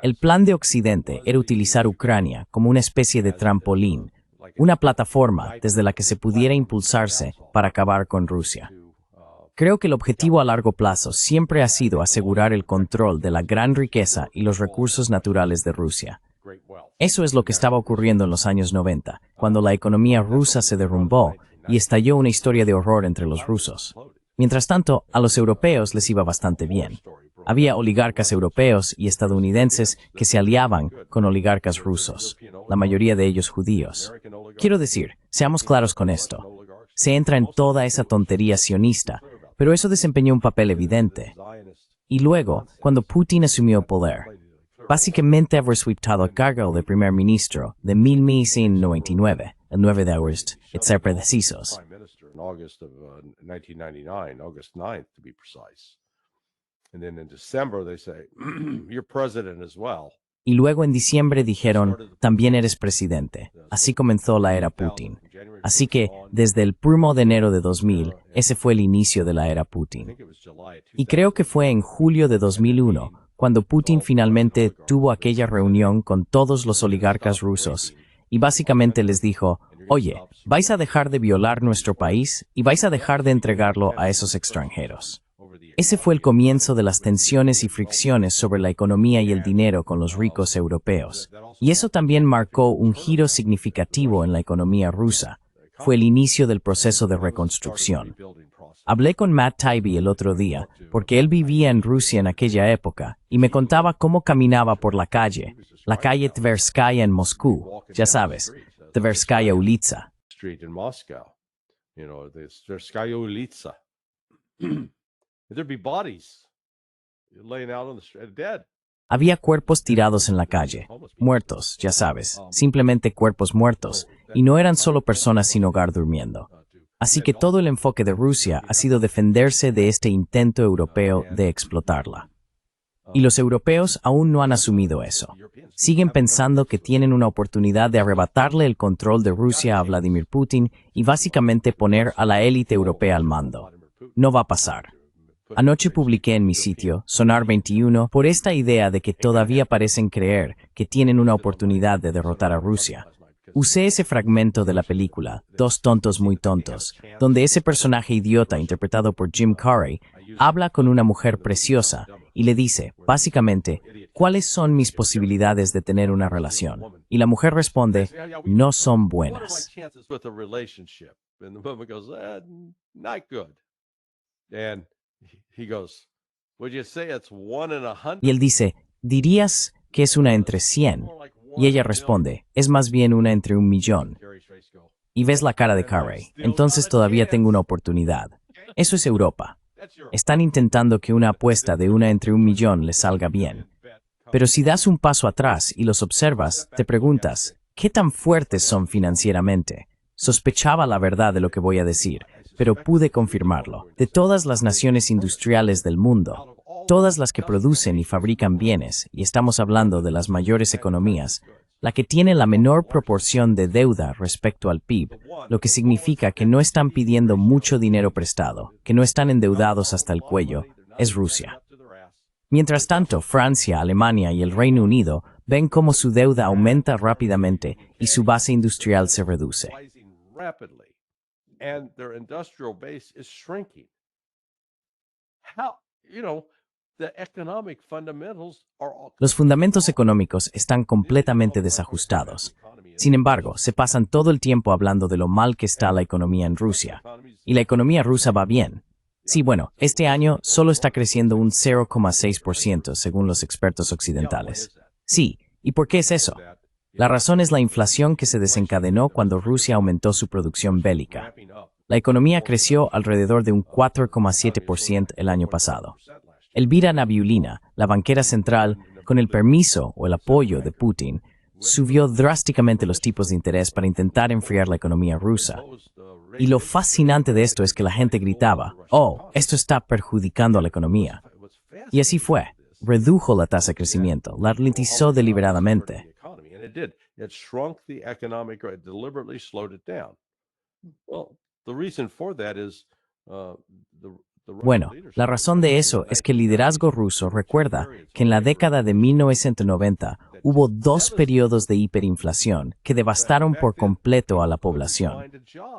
El plan de Occidente era utilizar Ucrania como una especie de trampolín, una plataforma desde la que se pudiera impulsarse para acabar con Rusia. Creo que el objetivo a largo plazo siempre ha sido asegurar el control de la gran riqueza y los recursos naturales de Rusia. Eso es lo que estaba ocurriendo en los años 90, cuando la economía rusa se derrumbó y estalló una historia de horror entre los rusos. Mientras tanto, a los europeos les iba bastante bien. Había oligarcas europeos y estadounidenses que se aliaban con oligarcas rusos, la mayoría de ellos judíos. Quiero decir, seamos claros con esto. Se entra en toda esa tontería sionista, pero eso desempeñó un papel evidente. Y luego, cuando Putin asumió poder, básicamente ha resuelto el cargo de primer ministro de 1999, el 9 de agosto, etc. precisos. August of 1999, August 9th to be precise. And then in December they say, you're president as well. Y luego en diciembre dijeron, también eres presidente. Así comenzó la era Putin. Así que, desde el 1 de enero de 2000, ese fue el inicio de la era Putin. Y creo que fue en julio de 2001, cuando Putin finalmente tuvo aquella reunión con todos los oligarcas rusos, y básicamente les dijo, oye, vais a dejar de violar nuestro país y vais a dejar de entregarlo a esos extranjeros. Ese fue el comienzo de las tensiones y fricciones sobre la economía y el dinero con los ricos europeos. Y eso también marcó un giro significativo en la economía rusa. Fue el inicio del proceso de reconstrucción. Hablé con Matt Taibbi el otro día, porque él vivía en Rusia en aquella época, y me contaba cómo caminaba por la calle Tverskaya en Moscú, ya sabes, Tverskaya Ulitsa. Street in Moscow, the Tverskaya Ulitsa. There'd be bodies laying out on the street, dead. Había cuerpos tirados en la calle, muertos, ya sabes, simplemente cuerpos muertos, y no eran solo personas sin hogar durmiendo. Así que todo el enfoque de Rusia ha sido defenderse de este intento europeo de explotarla. Y los europeos aún no han asumido eso. Siguen pensando que tienen una oportunidad de arrebatarle el control de Rusia a Vladimir Putin y básicamente poner a la élite europea al mando. No va a pasar. Anoche publiqué en mi sitio, Sonar 21, por esta idea de que todavía parecen creer que tienen una oportunidad de derrotar a Rusia. Usé ese fragmento de la película, Dos tontos muy tontos, donde ese personaje idiota interpretado por Jim Carrey habla con una mujer preciosa y le dice, básicamente, ¿cuáles son mis posibilidades de tener una relación? Y la mujer responde, no son buenas. Y él dice, ¿dirías que es una entre 100? Y ella responde, es más bien una entre 1,000,000. Y ves la cara de Carrey, entonces todavía tengo una oportunidad. Eso es Europa. Están intentando que una apuesta de una entre 1,000,000 les salga bien. Pero si das un paso atrás y los observas, te preguntas, ¿qué tan fuertes son financieramente? Sospechaba la verdad de lo que voy a decir, pero pude confirmarlo. De todas las naciones industriales del mundo, todas las que producen y fabrican bienes, y estamos hablando de las mayores economías, la que tiene la menor proporción de deuda respecto al PIB, lo que significa que no están pidiendo mucho dinero prestado, que no están endeudados hasta el cuello, es Rusia. Mientras tanto, Francia, Alemania y el Reino Unido ven cómo su deuda aumenta rápidamente y su base industrial se reduce. Los fundamentos económicos están completamente desajustados. Sin embargo, se pasan todo el tiempo hablando de lo mal que está la economía en Rusia. Y la economía rusa va bien. Sí, bueno, este año solo está creciendo un 0,6% según los expertos occidentales. Sí, ¿y por qué es eso? La razón es la inflación que se desencadenó cuando Rusia aumentó su producción bélica. La economía creció alrededor de un 4,7% el año pasado. Elvira Nabiullina, la banquera central, con el permiso o el apoyo de Putin, subió drásticamente los tipos de interés para intentar enfriar la economía rusa. Y lo fascinante de esto es que la gente gritaba, «Oh, esto está perjudicando a la economía». Y así fue. Redujo la tasa de crecimiento, la ralentizó deliberadamente. Bueno, la razón de eso es que el liderazgo ruso recuerda que en la década de 1990 hubo 2 periodos de hiperinflación que devastaron por completo a la población.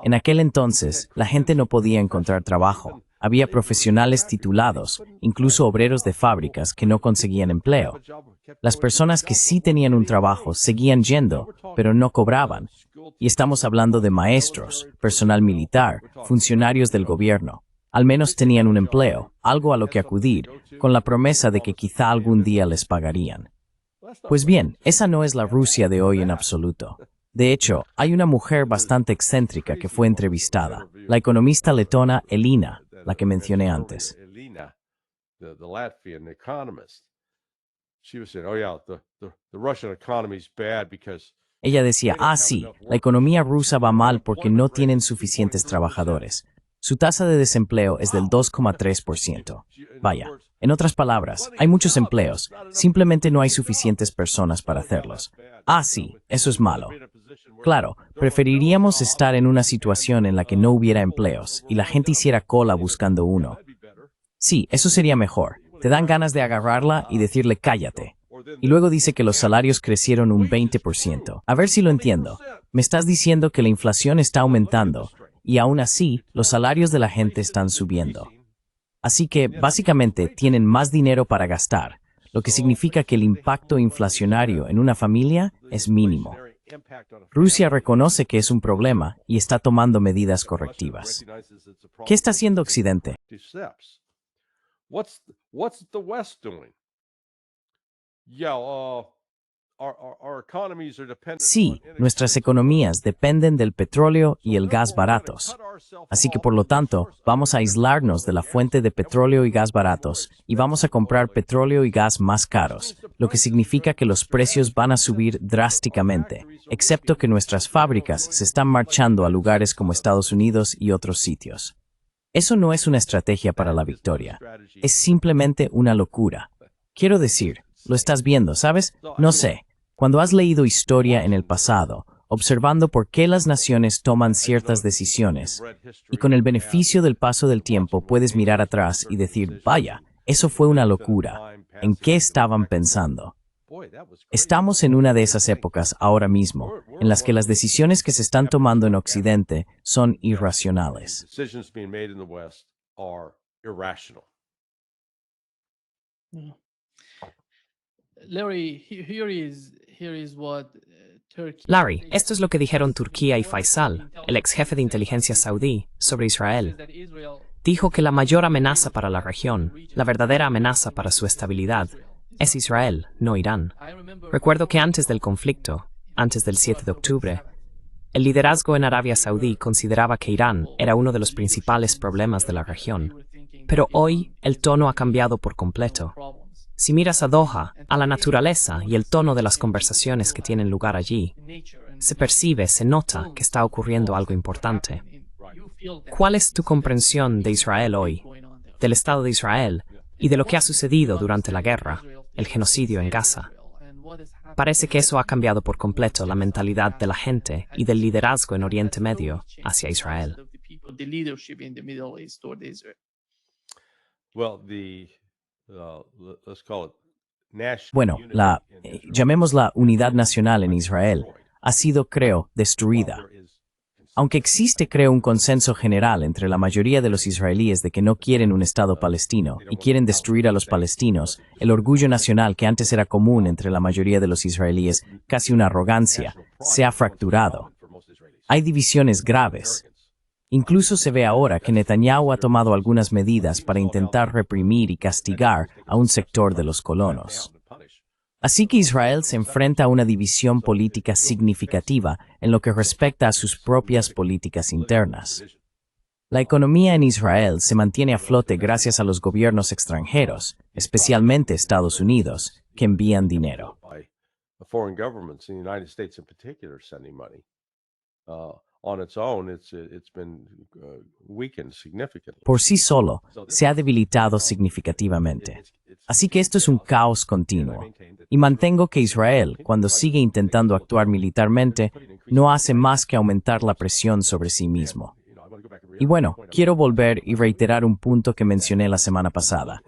En aquel entonces, la gente no podía encontrar trabajo. Había profesionales titulados, incluso obreros de fábricas que no conseguían empleo. Las personas que sí tenían un trabajo seguían yendo, pero no cobraban. Y estamos hablando de maestros, personal militar, funcionarios del gobierno. Al menos tenían un empleo, algo a lo que acudir, con la promesa de que quizá algún día les pagarían. Pues bien, esa no es la Rusia de hoy en absoluto. De hecho, hay una mujer bastante excéntrica que fue entrevistada, la economista letona Elina, la que mencioné antes. Ella decía, sí, la economía rusa va mal porque no tienen suficientes trabajadores. Su tasa de desempleo es del 2,3%. Vaya, en otras palabras, hay muchos empleos, simplemente no hay suficientes personas para hacerlos. Sí, eso es malo. Claro, preferiríamos estar en una situación en la que no hubiera empleos y la gente hiciera cola buscando uno. Sí, eso sería mejor. Te dan ganas de agarrarla y decirle cállate. Y luego dice que los salarios crecieron un 20%. A ver si lo entiendo. Me estás diciendo que la inflación está aumentando y aún así, los salarios de la gente están subiendo. Así que, básicamente, tienen más dinero para gastar, lo que significa que el impacto inflacionario en una familia es mínimo. Rusia reconoce que es un problema y está tomando medidas correctivas. ¿Qué está haciendo Occidente? What's the West doing? Yeah, our economies are dependent Sí, on nuestras economías dependen del petróleo y el gas baratos. Así que, por lo tanto, vamos a aislarnos de la fuente de petróleo y gas baratos y vamos a comprar petróleo y gas más caros, lo que significa que los precios van a subir drásticamente, excepto que nuestras fábricas se están marchando a lugares como Estados Unidos y otros sitios. Eso no es una estrategia para la victoria, es simplemente una locura. Quiero decir, lo estás viendo, ¿sabes? No sé, cuando has leído historia en el pasado, observando por qué las naciones toman ciertas decisiones, y con el beneficio del paso del tiempo puedes mirar atrás y decir, vaya, eso fue una locura. ¿En qué estaban pensando? Estamos en una de esas épocas ahora mismo, en las que las decisiones que se están tomando en Occidente son irracionales. decisions being made in the West are irrational. Yeah. Larry, here is what Turkey. Larry, esto es lo que dijeron Turquía y Faisal, el ex jefe de inteligencia saudí, sobre Israel. That Israel Dijo que la mayor amenaza para la región, la verdadera amenaza para su estabilidad, es Israel, no Irán. Recuerdo que antes del conflicto, antes del 7 de octubre, el liderazgo en Arabia Saudí consideraba que Irán era uno de los principales problemas de la región. Pero hoy el tono ha cambiado por completo. Si miras a Doha, a la naturaleza y el tono de las conversaciones que tienen lugar allí, se percibe, se nota que está ocurriendo algo importante. ¿Cuál es tu comprensión de Israel hoy, del Estado de Israel y de lo que ha sucedido durante la guerra, el genocidio en Gaza? Parece que eso ha cambiado por completo la mentalidad de la gente y del liderazgo en Oriente Medio hacia Israel. Well, let's call it national Bueno, unity llamémosla unidad nacional en Israel, ha sido, creo, destruida. Aunque existe, creo, un consenso general entre la mayoría de los israelíes de que no quieren un Estado palestino y quieren destruir a los palestinos, el orgullo nacional que antes era común entre la mayoría de los israelíes, casi una arrogancia, se ha fracturado. Hay divisiones graves. Incluso se ve ahora que Netanyahu ha tomado algunas medidas para intentar reprimir y castigar a un sector de los colonos. Así que Israel se enfrenta a una división política significativa en lo que respecta a sus propias políticas internas. La economía en Israel se mantiene a flote gracias a los gobiernos extranjeros, especialmente Estados Unidos, que envían dinero. by foreign governments, in the United States in particular, sending money. On its own, it's been weakened significantly. Por sí solo, se ha debilitado significativamente. Así que esto es un caos continuo. Y mantengo que Israel, cuando sigue intentando actuar militarmente, no hace más que aumentar la presión sobre sí mismo. Y bueno, quiero volver y reiterar un punto que mencioné la semana pasada.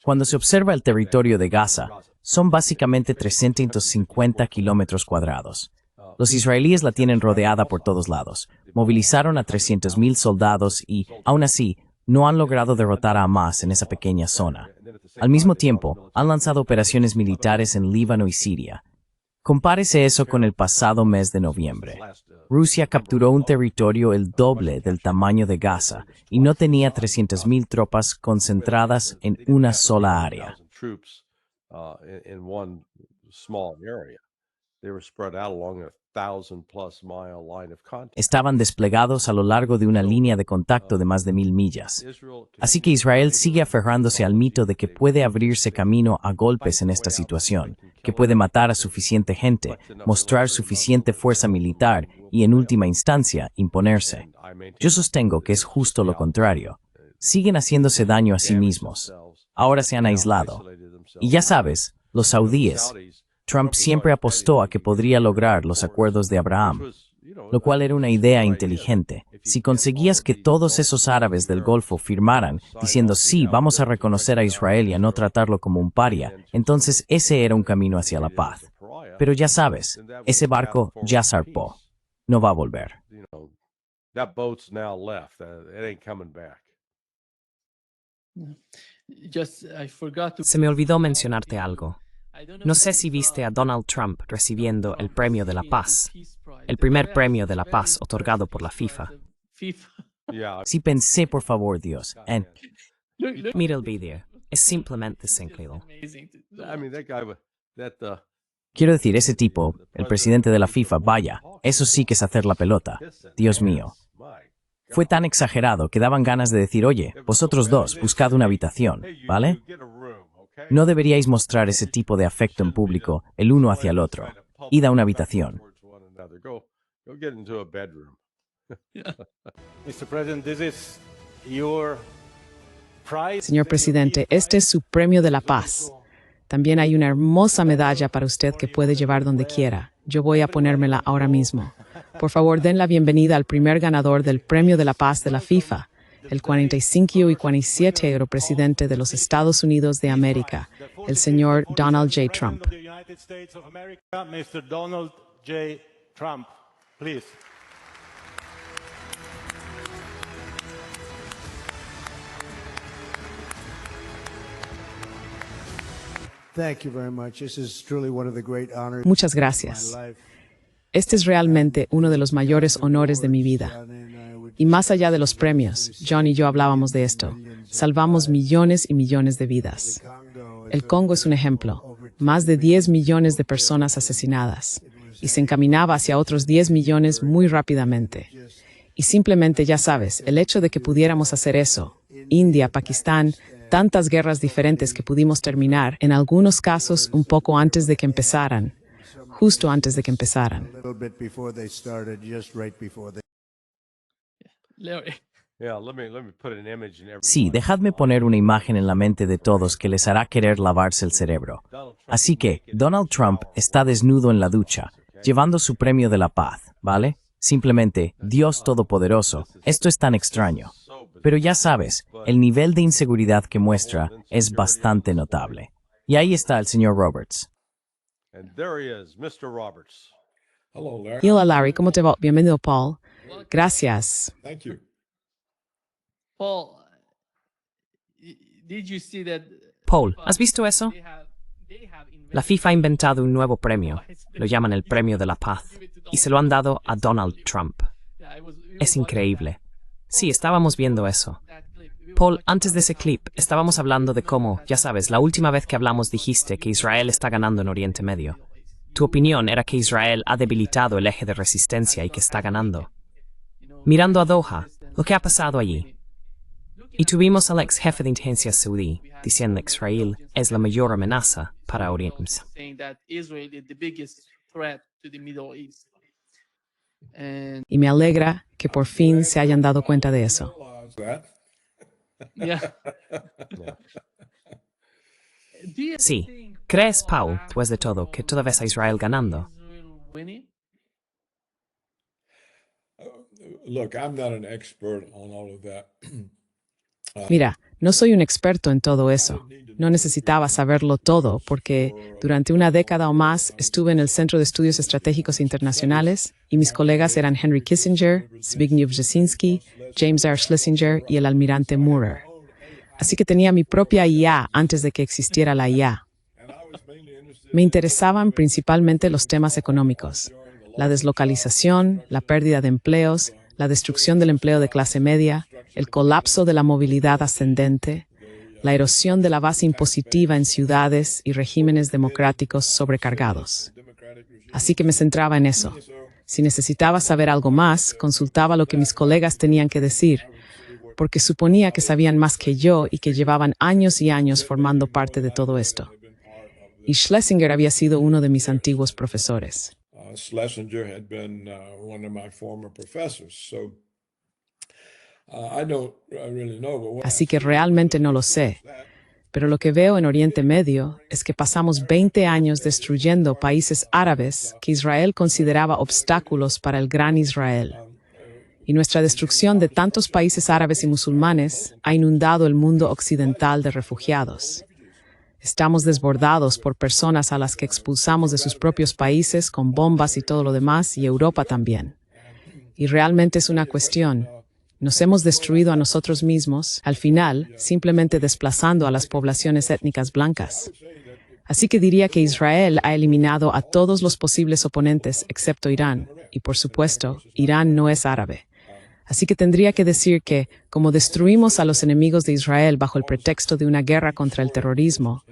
Cuando se observa el territorio de Gaza, son básicamente 350 kilómetros cuadrados. Los israelíes la tienen rodeada por todos lados. Movilizaron a 300,000 soldados y, aún así, no han logrado derrotar a Hamas en esa pequeña zona. Al mismo tiempo, han lanzado operaciones militares en Líbano y Siria. Compárese eso con el pasado mes de noviembre. Rusia capturó un territorio el doble del tamaño de Gaza y no tenía 300,000 tropas concentradas en una sola área. Troops in one small area. They were spread out along a 1,000-plus-mile line of contact. Estaban desplegados a lo largo de una línea de contacto de más de 1,000 millas. Así que Israel sigue aferrándose al mito de que puede abrirse camino a golpes en esta situación, que puede matar a suficiente gente, mostrar suficiente fuerza militar y, en última instancia, imponerse. Yo sostengo que es justo lo contrario. Siguen haciéndose daño a sí mismos. Ahora se han aislado. Y ya sabes, los saudíes. Trump siempre apostó a que podría lograr los acuerdos de Abraham, lo cual era una idea inteligente. Si conseguías que todos esos árabes del Golfo firmaran, diciendo sí, vamos a reconocer a Israel y a no tratarlo como un paria, entonces ese era un camino hacia la paz. Pero ya sabes, ese barco ya zarpó. No va a volver. That boat's now left. It ain't coming back. Just I forgot to Se me olvidó mencionarte algo. No sé si viste a Donald Trump recibiendo el Premio de la Paz, el primer premio de la paz otorgado por la FIFA. FIFA. Yeah. Sí pensé, por favor, Dios. Look, Mira el vídeo. Es simplemente increíble. amazing. I mean, that guy, Quiero decir, ese tipo, el presidente de la FIFA, vaya, eso sí que es hacer la pelota. Dios mío. Fue tan exagerado que daban ganas de decir, oye, vosotros dos, buscad una habitación, ¿vale? No deberíais mostrar ese tipo de afecto en público, el uno hacia el otro. Id a una habitación. Go get into a bedroom. Mr. President, this is your prize. Señor presidente, este es su premio de la paz. También hay una hermosa medalla para usted que puede llevar donde quiera. Yo voy a ponérmela ahora mismo. Por favor, den la bienvenida al primer ganador del Premio de la Paz de la FIFA, el 45 y 47 presidente de los Estados Unidos de América, el señor Donald J. Trump. The United States of America, Mr. Donald J. Trump, please. Thank you very much. This is truly one of the great honors Muchas of my gracias. life. Este es realmente uno de los mayores honores de mi vida. Y más allá de los premios, John y yo hablábamos de esto. Salvamos millones y millones de vidas. El Congo es un ejemplo. Más de 10 millones de personas asesinadas. Y se encaminaba hacia otros 10 millones muy rápidamente. Y simplemente, ya sabes, el hecho de que pudiéramos hacer eso, India, Pakistán, tantas guerras diferentes que pudimos terminar, en algunos casos un poco antes de que empezaran, justo antes de que empezaran. A little bit before they started, just right before they. Larry. Yeah, let me put an image in every. Sí, dejadme poner una imagen en la mente de todos que les hará querer lavarse el cerebro. Así que, Donald Trump está desnudo en la ducha, llevando su premio de la paz, ¿vale? Simplemente, Dios Todopoderoso, esto es tan extraño. Pero ya sabes, el nivel de inseguridad que muestra es bastante notable. Y ahí está el señor Roberts. And there he is, Mr. Roberts. Y hola Larry, ¿cómo te va? Bienvenido, Paul. Gracias. Thank you. Paul, did you see that Paul, ¿has visto eso? they have La FIFA ha inventado un nuevo premio. Lo llaman el Premio de la Paz. Y se lo han dado a Donald Trump. Es increíble. Sí, estábamos viendo eso. Paul, antes de ese clip, estábamos hablando de cómo, ya sabes, la última vez que hablamos dijiste que Israel está ganando en Oriente Medio. Tu opinión era que Israel ha debilitado el eje de resistencia y que está ganando. Mirando a Doha, lo que ha pasado allí. Y tuvimos al ex jefe de inteligencia saudí diciendo que Israel es la mayor amenaza para Oriente. saying that Israel is the biggest threat to the Middle East. And Y me alegra que por fin se hayan dado cuenta de eso. That. yeah. Do you Sí. think ¿Crees, Paul, después de todo, que todavía es Israel ganando? Israel winning? Look, I'm not an expert on all of that. Mira, no soy un experto en todo eso. No necesitaba saberlo todo porque durante una década o más estuve en el Centro de Estudios Estratégicos Internacionales y mis colegas eran Henry Kissinger, Zbigniew Brzezinski, James R. Schlesinger y el almirante Maurer. Así que tenía mi propia IA antes de que existiera la IA. Me interesaban principalmente los temas económicos, la deslocalización, la pérdida de empleos, la destrucción del empleo de clase media, el colapso de la movilidad ascendente, la erosión de la base impositiva en ciudades y regímenes democráticos sobrecargados. Así que me centraba en eso. Si necesitaba saber algo más, consultaba lo que mis colegas tenían que decir, porque suponía que sabían más que yo y que llevaban años y años formando parte de todo esto. Y Schlesinger había sido uno de mis antiguos profesores. Schlesinger had been one of my former professors, so I don't really know. But what Así que realmente no lo sé. Pero lo que veo en Oriente Medio es que pasamos 20 años destruyendo países árabes que Israel consideraba obstáculos para el gran Israel. Y nuestra destrucción de tantos países árabes y musulmanes ha inundado el mundo occidental de refugiados. Estamos desbordados por personas a las que expulsamos de sus propios países con bombas y todo lo demás, y Europa también. Y realmente es una cuestión Nos hemos destruido a nosotros mismos, al final, simplemente desplazando a las poblaciones étnicas blancas. Así que diría que Israel ha eliminado a todos los posibles oponentes excepto Irán. Y por supuesto, Irán no es árabe. Así que tendría que decir que, como destruimos a los enemigos de Israel bajo el pretexto de una guerra contra el terrorismo,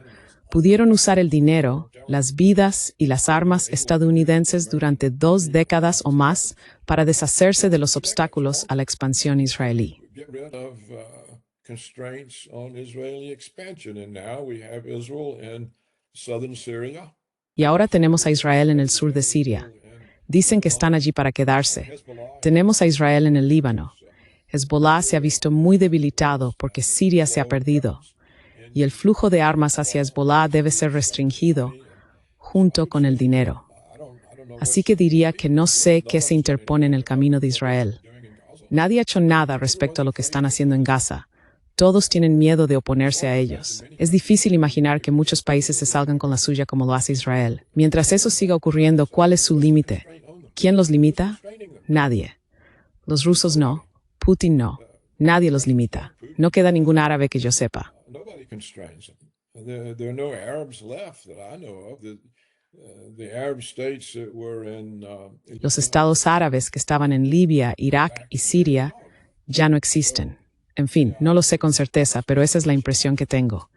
pudieron usar el dinero, las vidas y las armas estadounidenses durante 2 décadas o más para deshacerse de los obstáculos a la expansión israelí. Get rid of constraints on Israeli expansion, and now we have Israel in southern Syria. Y ahora tenemos a Israel en el sur de Siria. Dicen que están allí para quedarse. Tenemos a Israel en el Líbano. Hezbollah se ha visto muy debilitado porque Siria se ha perdido. Y el flujo de armas hacia Hezbollah debe ser restringido junto con el dinero. Así que diría que no sé qué se interpone en el camino de Israel. Nadie ha hecho nada respecto a lo que están haciendo en Gaza. Todos tienen miedo de oponerse a ellos. Es difícil imaginar que muchos países se salgan con la suya como lo hace Israel. Mientras eso siga ocurriendo, ¿cuál es su límite? ¿Quién los limita? Nadie. Los rusos no. Putin no. Nadie los limita. No queda ningún árabe que yo sepa. Nobody constrains them. There are no Arabs left that I know of. The Arab states that were in Los estados árabes que estaban en Libia, Irak y Siria ya no existen. En fin, no lo sé con certeza, pero esa es la impresión que tengo.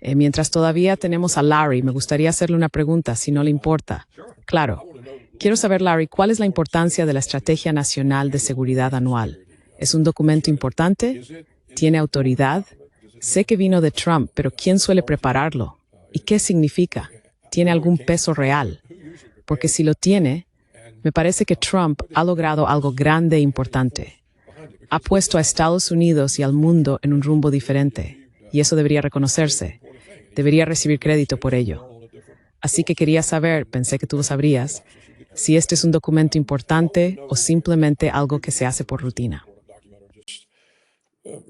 Mientras todavía tenemos a Larry, me gustaría hacerle una pregunta, si no le importa. Claro. Quiero saber, Larry, ¿cuál es la importancia de la Estrategia Nacional de Seguridad Anual? ¿Es un documento importante? ¿Tiene autoridad? Sé que vino de Trump, pero ¿quién suele prepararlo? ¿Y qué significa? ¿Tiene algún peso real? Porque si lo tiene, me parece que Trump ha logrado algo grande e importante. Ha puesto a Estados Unidos y al mundo en un rumbo diferente, y eso debería reconocerse. Debería recibir crédito por ello. Así que quería saber, pensé que tú lo sabrías, si este es un documento importante o simplemente algo que se hace por rutina.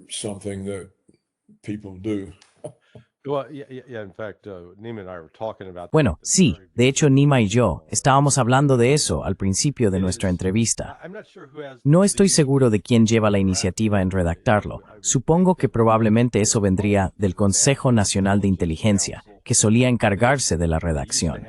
something that people do. Well, yeah, in fact, Nima and I were talking about Bueno, sí, de hecho Nima y yo estábamos hablando de eso al principio de nuestra entrevista. I'm not sure who has No estoy seguro de quién lleva la iniciativa en redactarlo. Supongo que probablemente eso vendría del Consejo Nacional de Inteligencia, que solía encargarse de la redacción.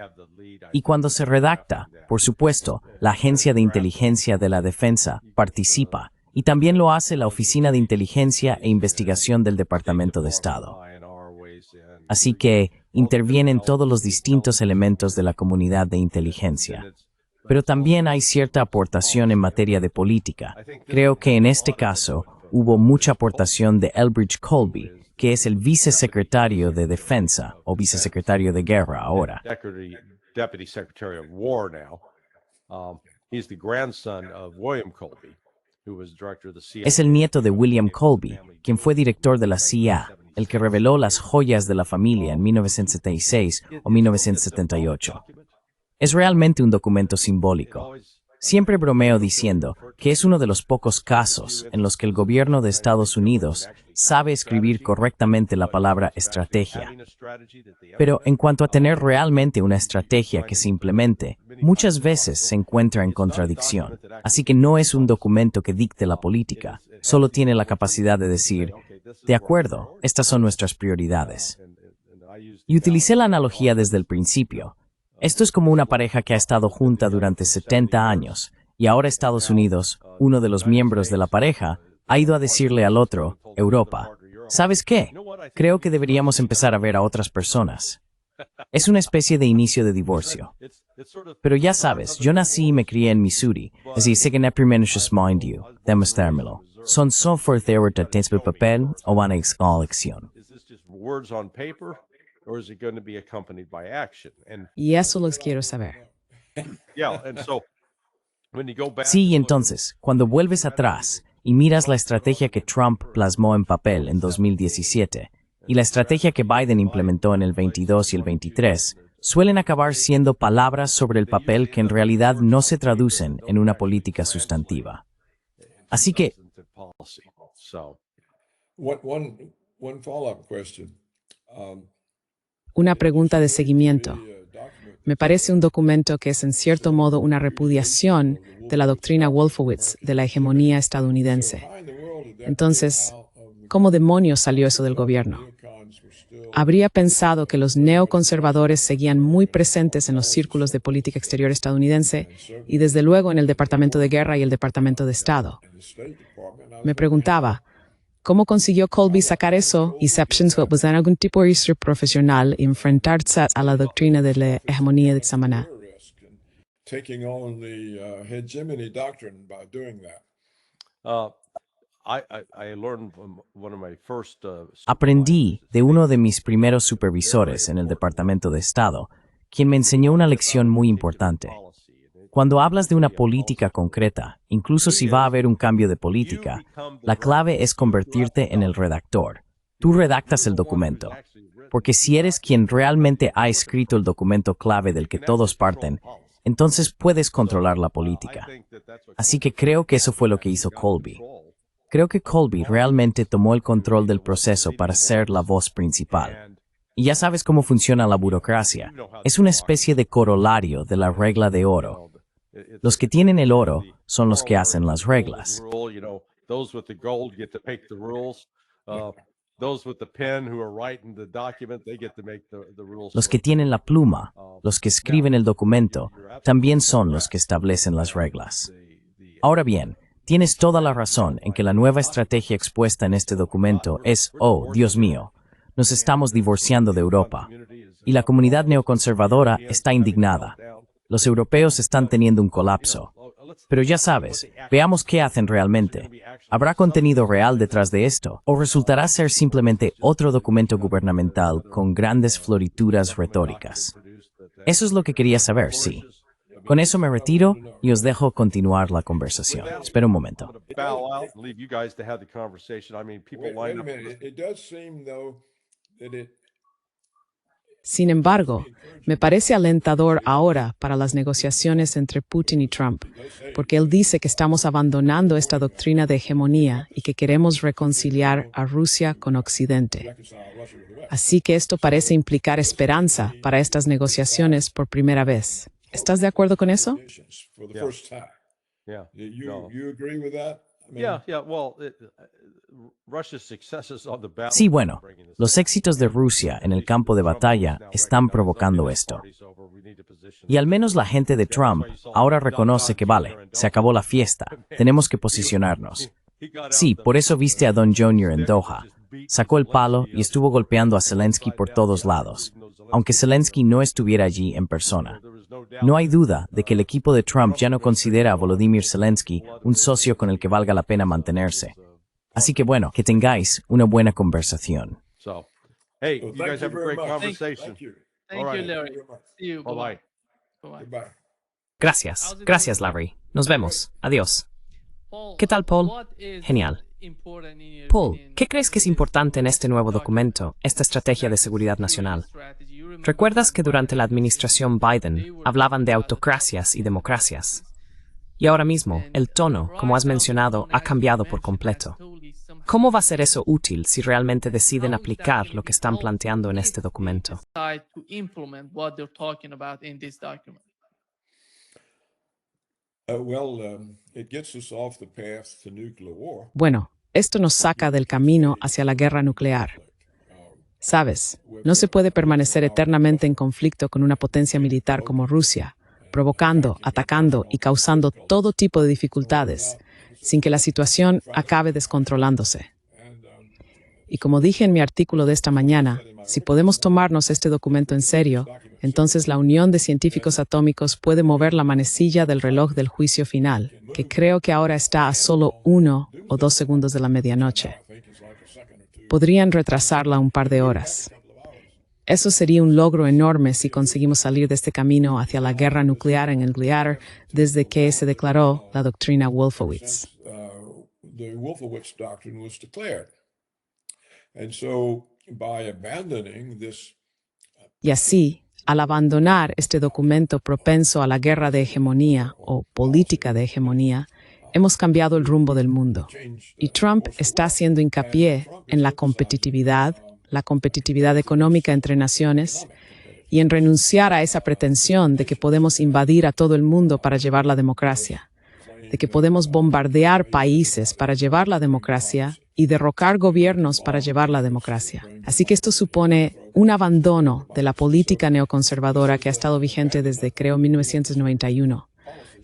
Y cuando se redacta, por supuesto, la Agencia de Inteligencia de la Defensa participa, y también lo hace la Oficina de Inteligencia e Investigación del Departamento de Estado. Así que intervienen todos los distintos elementos de la comunidad de inteligencia. Pero también hay cierta aportación en materia de política. Creo que en este caso hubo mucha aportación de Elbridge Colby, que es el vicesecretario de Defensa o vicesecretario de Guerra ahora. Deputy Secretary of War now. He's the grandson of William Colby, who was director of the CIA. Es el nieto de William Colby, quien fue director de la CIA, el que reveló las joyas de la familia en 1976 o 1978. Es realmente un documento simbólico. Siempre bromeo diciendo que es uno de los pocos casos en los que el gobierno de Estados Unidos sabe escribir correctamente la palabra estrategia. Pero en cuanto a tener realmente una estrategia que se implemente, muchas veces se encuentra en contradicción. Así que no es un documento que dicte la política, solo tiene la capacidad de decir, de acuerdo, estas son nuestras prioridades. Y utilicé la analogía desde el principio. Esto es como una pareja que ha estado junta durante 70 años, y ahora Estados Unidos, uno de los miembros de la pareja, ha ido a decirle al otro, Europa, ¿sabes qué? Creo que deberíamos empezar a ver a otras personas. Es una especie de inicio de divorcio. Pero ya sabes, yo nací y me crié en Missouri, así que no primeros mind you, demostrármelo. Son software de texto papel o van a elección. Is this just words on paper, or is it going to be accompanied by action? And Y eso los quiero saber. yeah, and so when you go back, Sí, y entonces, cuando vuelves atrás y miras la estrategia que Trump plasmó en papel en 2017 y la estrategia que Biden implementó en el 22 y el 23, suelen acabar siendo palabras sobre el papel que en realidad no se traducen en una política sustantiva. Así que, policy. So One follow-up question. Una pregunta de seguimiento. Me parece un documento que es en cierto modo una repudiación de la doctrina Wolfowitz de la hegemonía estadounidense. Entonces, ¿cómo demonios salió eso del gobierno? Habría pensado que los neoconservadores seguían muy presentes en los círculos de política exterior estadounidense y desde luego en el Departamento de Guerra y el Departamento de Estado. Me preguntaba, ¿cómo consiguió Colby sacar eso? ¿Exceptions pues en algún tipo de research profesional enfrentarse a la doctrina de la hegemonía de Samaná? Taking on the hegemony doctrine by doing that. I learned from one of my first Aprendí de uno de mis primeros supervisores en el Departamento de Estado, quien me enseñó una lección muy importante. Cuando hablas de una política concreta, incluso si va a haber un cambio de política, la clave es convertirte en el redactor. Tú redactas el documento, porque si eres quien realmente ha escrito el documento clave del que todos parten, entonces puedes controlar la política. Así que creo que eso fue lo que hizo Colby. Creo que Colby realmente tomó el control del proceso para ser la voz principal. Y ya sabes cómo funciona la burocracia. Es una especie de corolario de la regla de oro. Los que tienen el oro son los que hacen las reglas. Los que tienen la pluma, los que escriben el documento, también son los que establecen las reglas. Ahora bien, tienes toda la razón en que la nueva estrategia expuesta en este documento es, oh, Dios mío, nos estamos divorciando de Europa. Y la comunidad neoconservadora está indignada. Los europeos están teniendo un colapso. Pero ya sabes, veamos qué hacen realmente. ¿Habrá contenido real detrás de esto? ¿O resultará ser simplemente otro documento gubernamental con grandes florituras retóricas? Eso es lo que quería saber, sí. Con eso me retiro y os dejo continuar la conversación. Espera un momento. Wait a minute. It does seem, though, that Sin embargo, me parece alentador ahora para las negociaciones entre Putin y Trump, porque él dice que estamos abandonando esta doctrina de hegemonía y que queremos reconciliar a Rusia con Occidente. Así que esto parece implicar esperanza para estas negociaciones por primera vez. ¿Estás de acuerdo con eso? for the first time. Yeah. You agree with that? I mean, Yeah. Well, Russia's successes on the Sí, battlefield bueno, are bringing this los éxitos de Rusia en el campo de batalla están provocando esto. Y al menos la gente de Trump ahora reconoce que vale, se acabó la fiesta, tenemos que posicionarnos. Sí, por eso viste a Don Jr. en Doha. Sacó el palo y estuvo golpeando a Zelensky por todos lados, aunque Zelensky no estuviera allí en persona. No hay duda de que el equipo de Trump ya no considera a Volodymyr Zelensky un socio con el que valga la pena mantenerse. Así que bueno, que tengáis una buena conversación. So, hey, well, you guys have a great conversation. Thank you. Thank All you, right. Larry. See you. Bye-bye. Bye-bye. Goodbye. Gracias, gracias Larry. Nos vemos. Adiós. ¿Qué tal, Paul? Genial. Paul, ¿qué crees que es importante en este nuevo documento, esta estrategia de seguridad nacional? ¿Recuerdas que durante la administración Biden hablaban de autocracias y democracias? Y ahora mismo, el tono, como has mencionado, ha cambiado por completo. ¿Cómo va a ser eso útil si realmente deciden aplicar lo que están planteando en este documento? It gets us off the path to nuclear war. Bueno, esto nos saca del camino hacia la guerra nuclear. Sabes, no se puede permanecer eternamente en conflicto con una potencia militar como Rusia, provocando, atacando y causando todo tipo de dificultades, sin que la situación acabe descontrolándose. Y como dije en mi artículo de esta mañana, si podemos tomarnos este documento en serio, entonces la Unión de Científicos Atómicos puede mover la manecilla del reloj del juicio final, que creo que ahora está a solo 1 o 2 segundos de la medianoche. Podrían retrasarla un par de horas. Eso sería un logro enorme si conseguimos salir de este camino hacia la guerra nuclear en el Gliadr desde que se declaró la doctrina Wolfowitz. The Wolfowitz doctrine was declared. And so, by abandoning this Y así, al abandonar este documento propenso a la guerra de hegemonía o política de hegemonía, hemos cambiado el rumbo del mundo. Y Trump está haciendo hincapié en la competitividad económica entre naciones, y en renunciar a esa pretensión de que podemos invadir a todo el mundo para llevar la democracia. de que podemos bombardear países para llevar la democracia y derrocar gobiernos para llevar la democracia. Así que esto supone un abandono de la política neoconservadora que ha estado vigente desde, creo, 1991.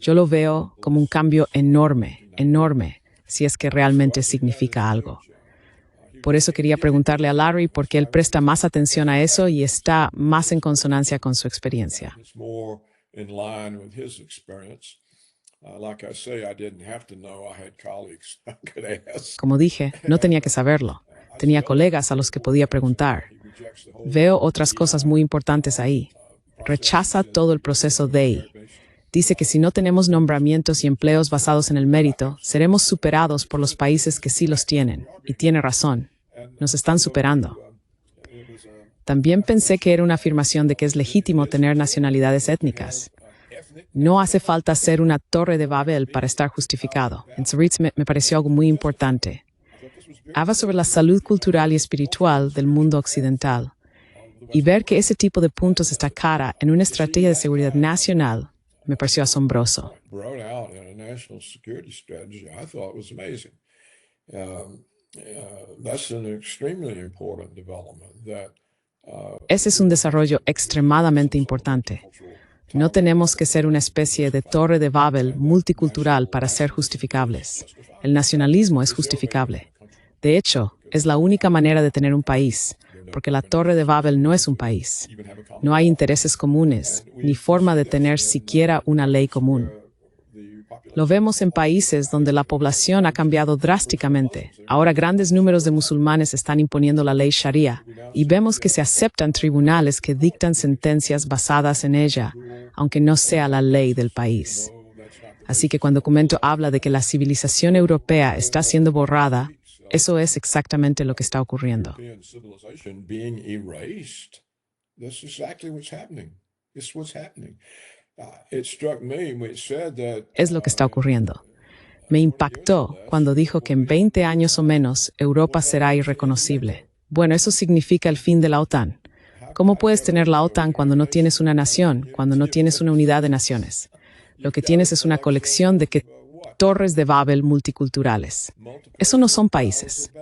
Yo lo veo como un cambio enorme, enorme, si es que realmente significa algo. Por eso quería preguntarle a Larry por qué él presta más atención a eso y está más en consonancia con su experiencia. Como dije, no tenía que saberlo. Tenía colegas a los que podía preguntar. Veo otras cosas muy importantes ahí. Rechaza todo el proceso DEI. Dice que si no tenemos nombramientos y empleos basados en el mérito, seremos superados por los países que sí los tienen. Y tiene razón. Nos están superando. También pensé que era una afirmación de que es legítimo tener nacionalidades étnicas. No hace falta ser una torre de Babel para estar justificado. En Saritz me pareció algo muy importante. Habla sobre la salud cultural y espiritual del mundo occidental. Y ver que ese tipo de puntos está cara en una estrategia de seguridad nacional me pareció asombroso. Ese es un desarrollo extremadamente importante. No tenemos que ser una especie de torre de Babel multicultural para ser justificables. El nacionalismo es justificable. De hecho, es la única manera de tener un país, porque la Torre de Babel no es un país. No hay intereses comunes, ni forma de tener siquiera una ley común. Lo vemos en países donde la población ha cambiado drásticamente. Ahora grandes números de musulmanes están imponiendo la ley Sharia, y vemos que se aceptan tribunales que dictan sentencias basadas en ella, aunque no sea la ley del país. Así que cuando el documento habla de que la civilización europea está siendo borrada, eso es exactamente lo que está ocurriendo. Es lo que está ocurriendo. Me impactó cuando dijo que en 20 años o menos Europa será irreconocible. Bueno, eso significa el fin de la OTAN. ¿Cómo puedes tener la OTAN cuando no tienes una nación, cuando no tienes una unidad de naciones? Lo que tienes es una colección de torres de Babel multiculturales. Eso no son países.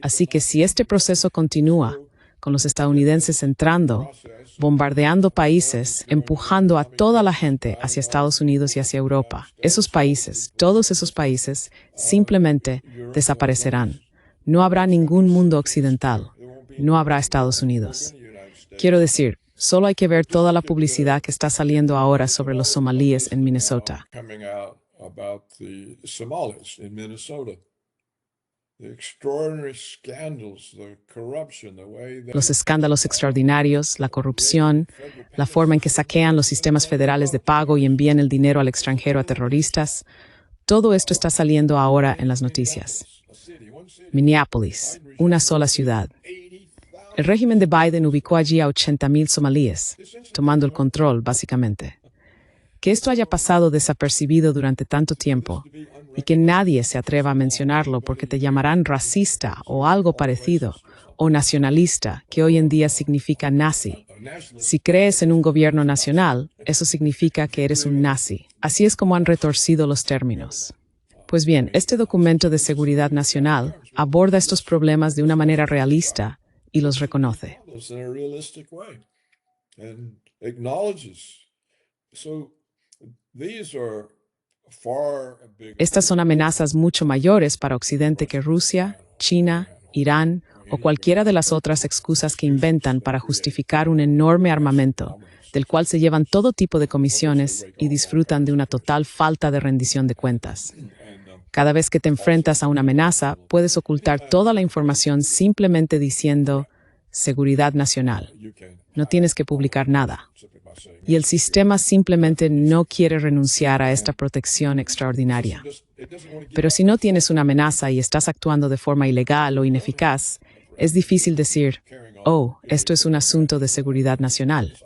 Así que si este proceso continúa, con los estadounidenses entrando, bombardeando países, empujando a toda la gente hacia Estados Unidos y hacia Europa, esos países, todos esos países, simplemente desaparecerán. No habrá ningún mundo occidental. No habrá Estados Unidos. Quiero decir, solo hay que ver toda la publicidad que está saliendo ahora sobre los somalíes en Minnesota. Los escándalos extraordinarios, la corrupción, la forma en que saquean los sistemas federales de pago y envían el dinero al extranjero a terroristas, todo esto está saliendo ahora en las noticias. Minneapolis, una sola ciudad. El régimen de Biden ubicó allí a 80,000 somalíes, tomando el control, básicamente. Que esto haya pasado desapercibido durante tanto tiempo y que nadie se atreva a mencionarlo porque te llamarán racista o algo parecido, o nacionalista, que hoy en día significa nazi. Si crees en un gobierno nacional, eso significa que eres un nazi. Así es como han retorcido los términos. Pues bien, este documento de seguridad nacional aborda estos problemas de una manera realista y los reconoce. Estas son amenazas mucho mayores para Occidente que Rusia, China, Irán o cualquiera de las otras excusas que inventan para justificar un enorme armamento, del cual se llevan todo tipo de comisiones y disfrutan de una total falta de rendición de cuentas. Cada vez que te enfrentas a una amenaza, puedes ocultar toda la información simplemente diciendo seguridad nacional. No tienes que publicar nada. Y el sistema simplemente no quiere renunciar a esta protección extraordinaria. Pero si no tienes una amenaza y estás actuando de forma ilegal o ineficaz, es difícil decir, oh, esto es un asunto de seguridad nacional.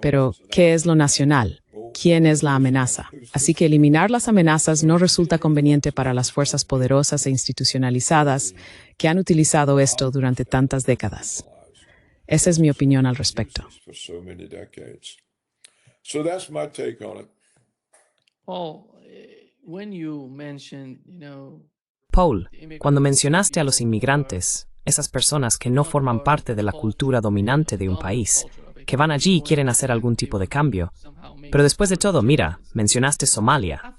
Pero, ¿qué es lo nacional? ¿Quién es la amenaza? Así que eliminar las amenazas no resulta conveniente para las fuerzas poderosas e institucionalizadas que han utilizado esto durante tantas décadas. Esa es mi opinión al respecto. when you mentioned, Paul, cuando mencionaste a los inmigrantes, esas personas que no forman parte de la cultura dominante de un país, que van allí y quieren hacer algún tipo de cambio. Pero después de todo, mira, mencionaste Somalia.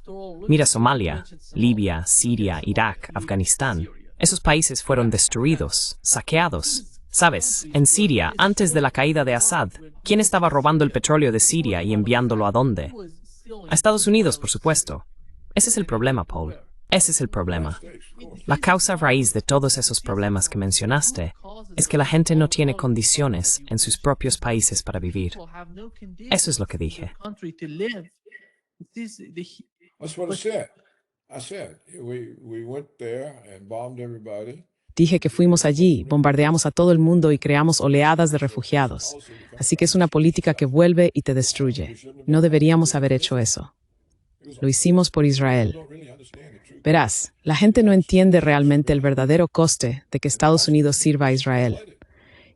Mira Somalia, Libia, Siria, Irak, Afganistán. Esos países fueron destruidos, saqueados. ¿Sabes? En Siria, antes de la caída de Assad, ¿quién estaba robando el petróleo de Siria y enviándolo a dónde? A Estados Unidos, por supuesto. Ese es el problema, Paul. Ese es el problema. La causa raíz de todos esos problemas que mencionaste es que la gente no tiene condiciones en sus propios países para vivir. Eso es lo que dije. That's what I said. I said we went there and bombed everybody. Dije que fuimos allí, bombardeamos a todo el mundo y creamos oleadas de refugiados. Así que es una política que vuelve y te destruye. No deberíamos haber hecho eso. Lo hicimos por Israel. Verás, la gente no entiende realmente el verdadero coste de que Estados Unidos sirva a Israel.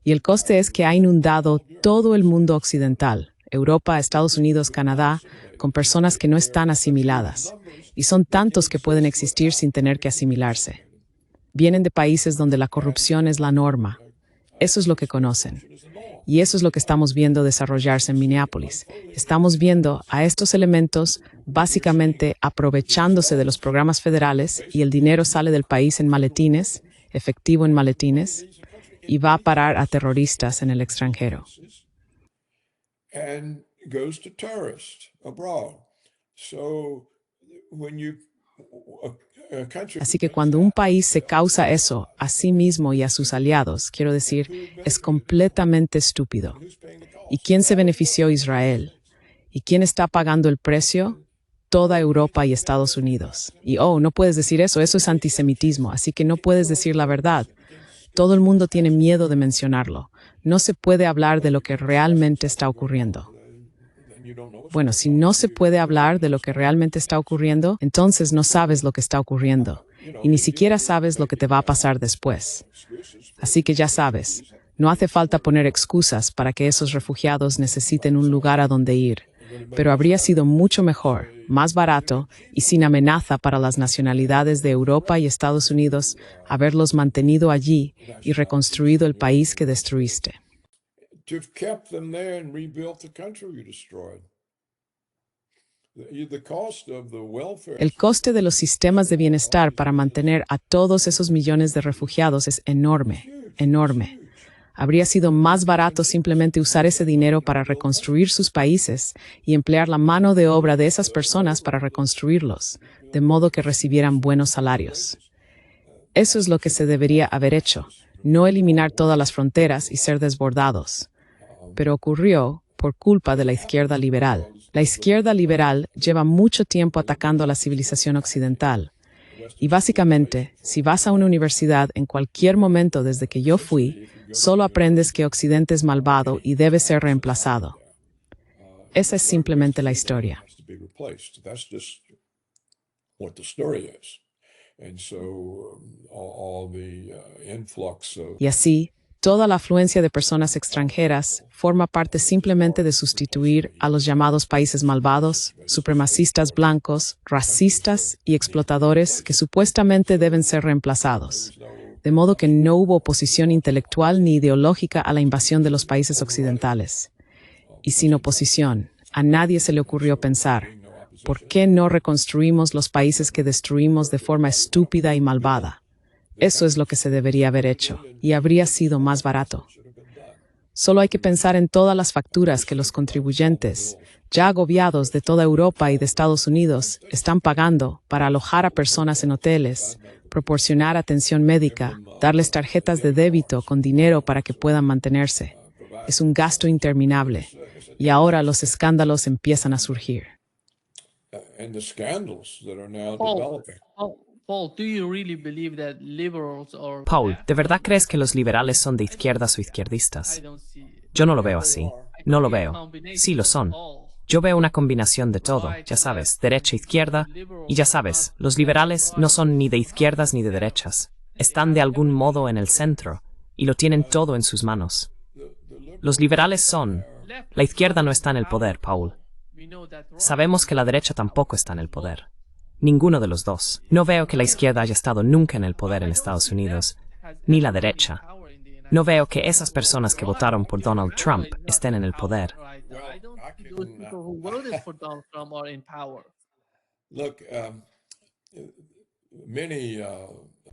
Y el coste es que ha inundado todo el mundo occidental, Europa, Estados Unidos, Canadá, con personas que no están asimiladas. Y son tantos que pueden existir sin tener que asimilarse. Vienen de países donde la corrupción es la norma. Eso es lo que conocen. Y eso es lo que estamos viendo desarrollarse en Minneapolis. Estamos viendo a estos elementos básicamente aprovechándose de los programas federales y el dinero sale del país en maletines, efectivo en maletines, y va a parar a terroristas en el extranjero. And goes to terrorists abroad. So when you a country Así que cuando un país se causa eso a sí mismo y a sus aliados, quiero decir, es completamente estúpido. ¿Y quién se benefició? Israel. ¿Y quién está pagando el precio? Toda Europa y Estados Unidos. Y no puedes decir eso es antisemitismo, así que no puedes decir la verdad. Todo el mundo tiene miedo de mencionarlo. No se puede hablar de lo que realmente está ocurriendo. Bueno, si no se puede hablar de lo que realmente está ocurriendo, entonces no sabes lo que está ocurriendo. Y ni siquiera sabes lo que te va a pasar después. Así que ya sabes, no hace falta poner excusas para que esos refugiados necesiten un lugar a donde ir. Pero habría sido mucho mejor, más barato y sin amenaza para las nacionalidades de Europa y Estados Unidos haberlos mantenido allí y reconstruido el país que destruiste. to have kept them there and rebuilt the country you destroyed. The cost of the welfare. El coste de los sistemas de bienestar para mantener a todos esos millones de refugiados es enorme, enorme. Habría sido más barato simplemente usar ese dinero para reconstruir sus países y emplear la mano de obra de esas personas para reconstruirlos, de modo que recibieran buenos salarios. Eso es lo que se debería haber hecho, no eliminar todas las fronteras y ser desbordados. Pero ocurrió por culpa de la izquierda liberal. La izquierda liberal lleva mucho tiempo atacando a la civilización occidental. Y básicamente, si vas a una universidad en cualquier momento desde que yo fui, solo aprendes que Occidente es malvado y debe ser reemplazado. Esa es simplemente la historia. Y así, toda la afluencia de personas extranjeras forma parte simplemente de sustituir a los llamados países malvados, supremacistas blancos, racistas y explotadores que supuestamente deben ser reemplazados. De modo que no hubo oposición intelectual ni ideológica a la invasión de los países occidentales. Y sin oposición, a nadie se le ocurrió pensar, ¿por qué no reconstruimos los países que destruimos de forma estúpida y malvada? Eso es lo que se debería haber hecho, y habría sido más barato. Solo hay que pensar en todas las facturas que los contribuyentes, ya agobiados de toda Europa y de Estados Unidos, están pagando para alojar a personas en hoteles, proporcionar atención médica, darles tarjetas de débito con dinero para que puedan mantenerse. Es un gasto interminable, y ahora los escándalos empiezan a surgir. Paul, ¿de verdad crees que los liberales son de izquierdas o izquierdistas? Yo no lo veo así. No lo veo. Sí lo son. Yo veo una combinación de todo, ya sabes, derecha, izquierda, y ya sabes, los liberales no son ni de izquierdas ni de derechas. Están de algún modo en el centro, y lo tienen todo en sus manos. Los liberales son... La izquierda no está en el poder, Paul. Sabemos que la derecha tampoco está en el poder. Ninguno de los dos. No veo que la izquierda haya estado nunca en el poder en Estados Unidos, ni la derecha. No veo que esas personas que votaron por Donald Trump estén en el poder. Those people who voted for Donald Trump are in power. Look, many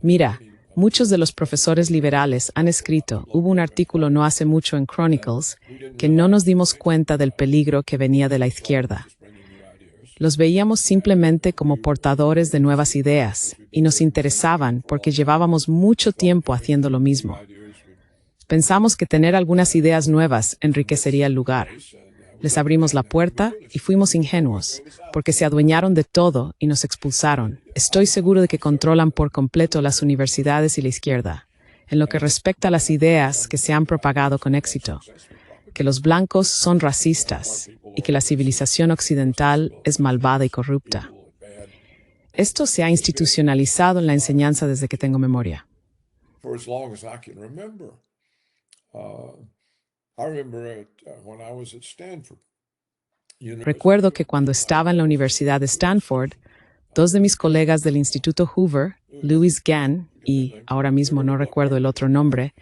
Mira, muchos de los profesores liberales han escrito, hubo un artículo no hace mucho en Chronicles, que no nos dimos cuenta del peligro que venía de la izquierda. Los veíamos simplemente como portadores de nuevas ideas y nos interesaban porque llevábamos mucho tiempo haciendo lo mismo. Pensamos que tener algunas ideas nuevas enriquecería el lugar. Les abrimos la puerta y fuimos ingenuos, porque se adueñaron de todo y nos expulsaron. Estoy seguro de que controlan por completo las universidades y la izquierda, en lo que respecta a las ideas que se han propagado con éxito, que los blancos son racistas y que la civilización occidental es malvada y corrupta. Esto se ha institucionalizado en la enseñanza desde que tengo memoria. for as long as I can remember. I remember when I was at Stanford. Recuerdo que cuando estaba en la Universidad de Stanford, dos de mis colegas del Instituto Hoover, Louis Gann y, ahora mismo no recuerdo el otro nombre,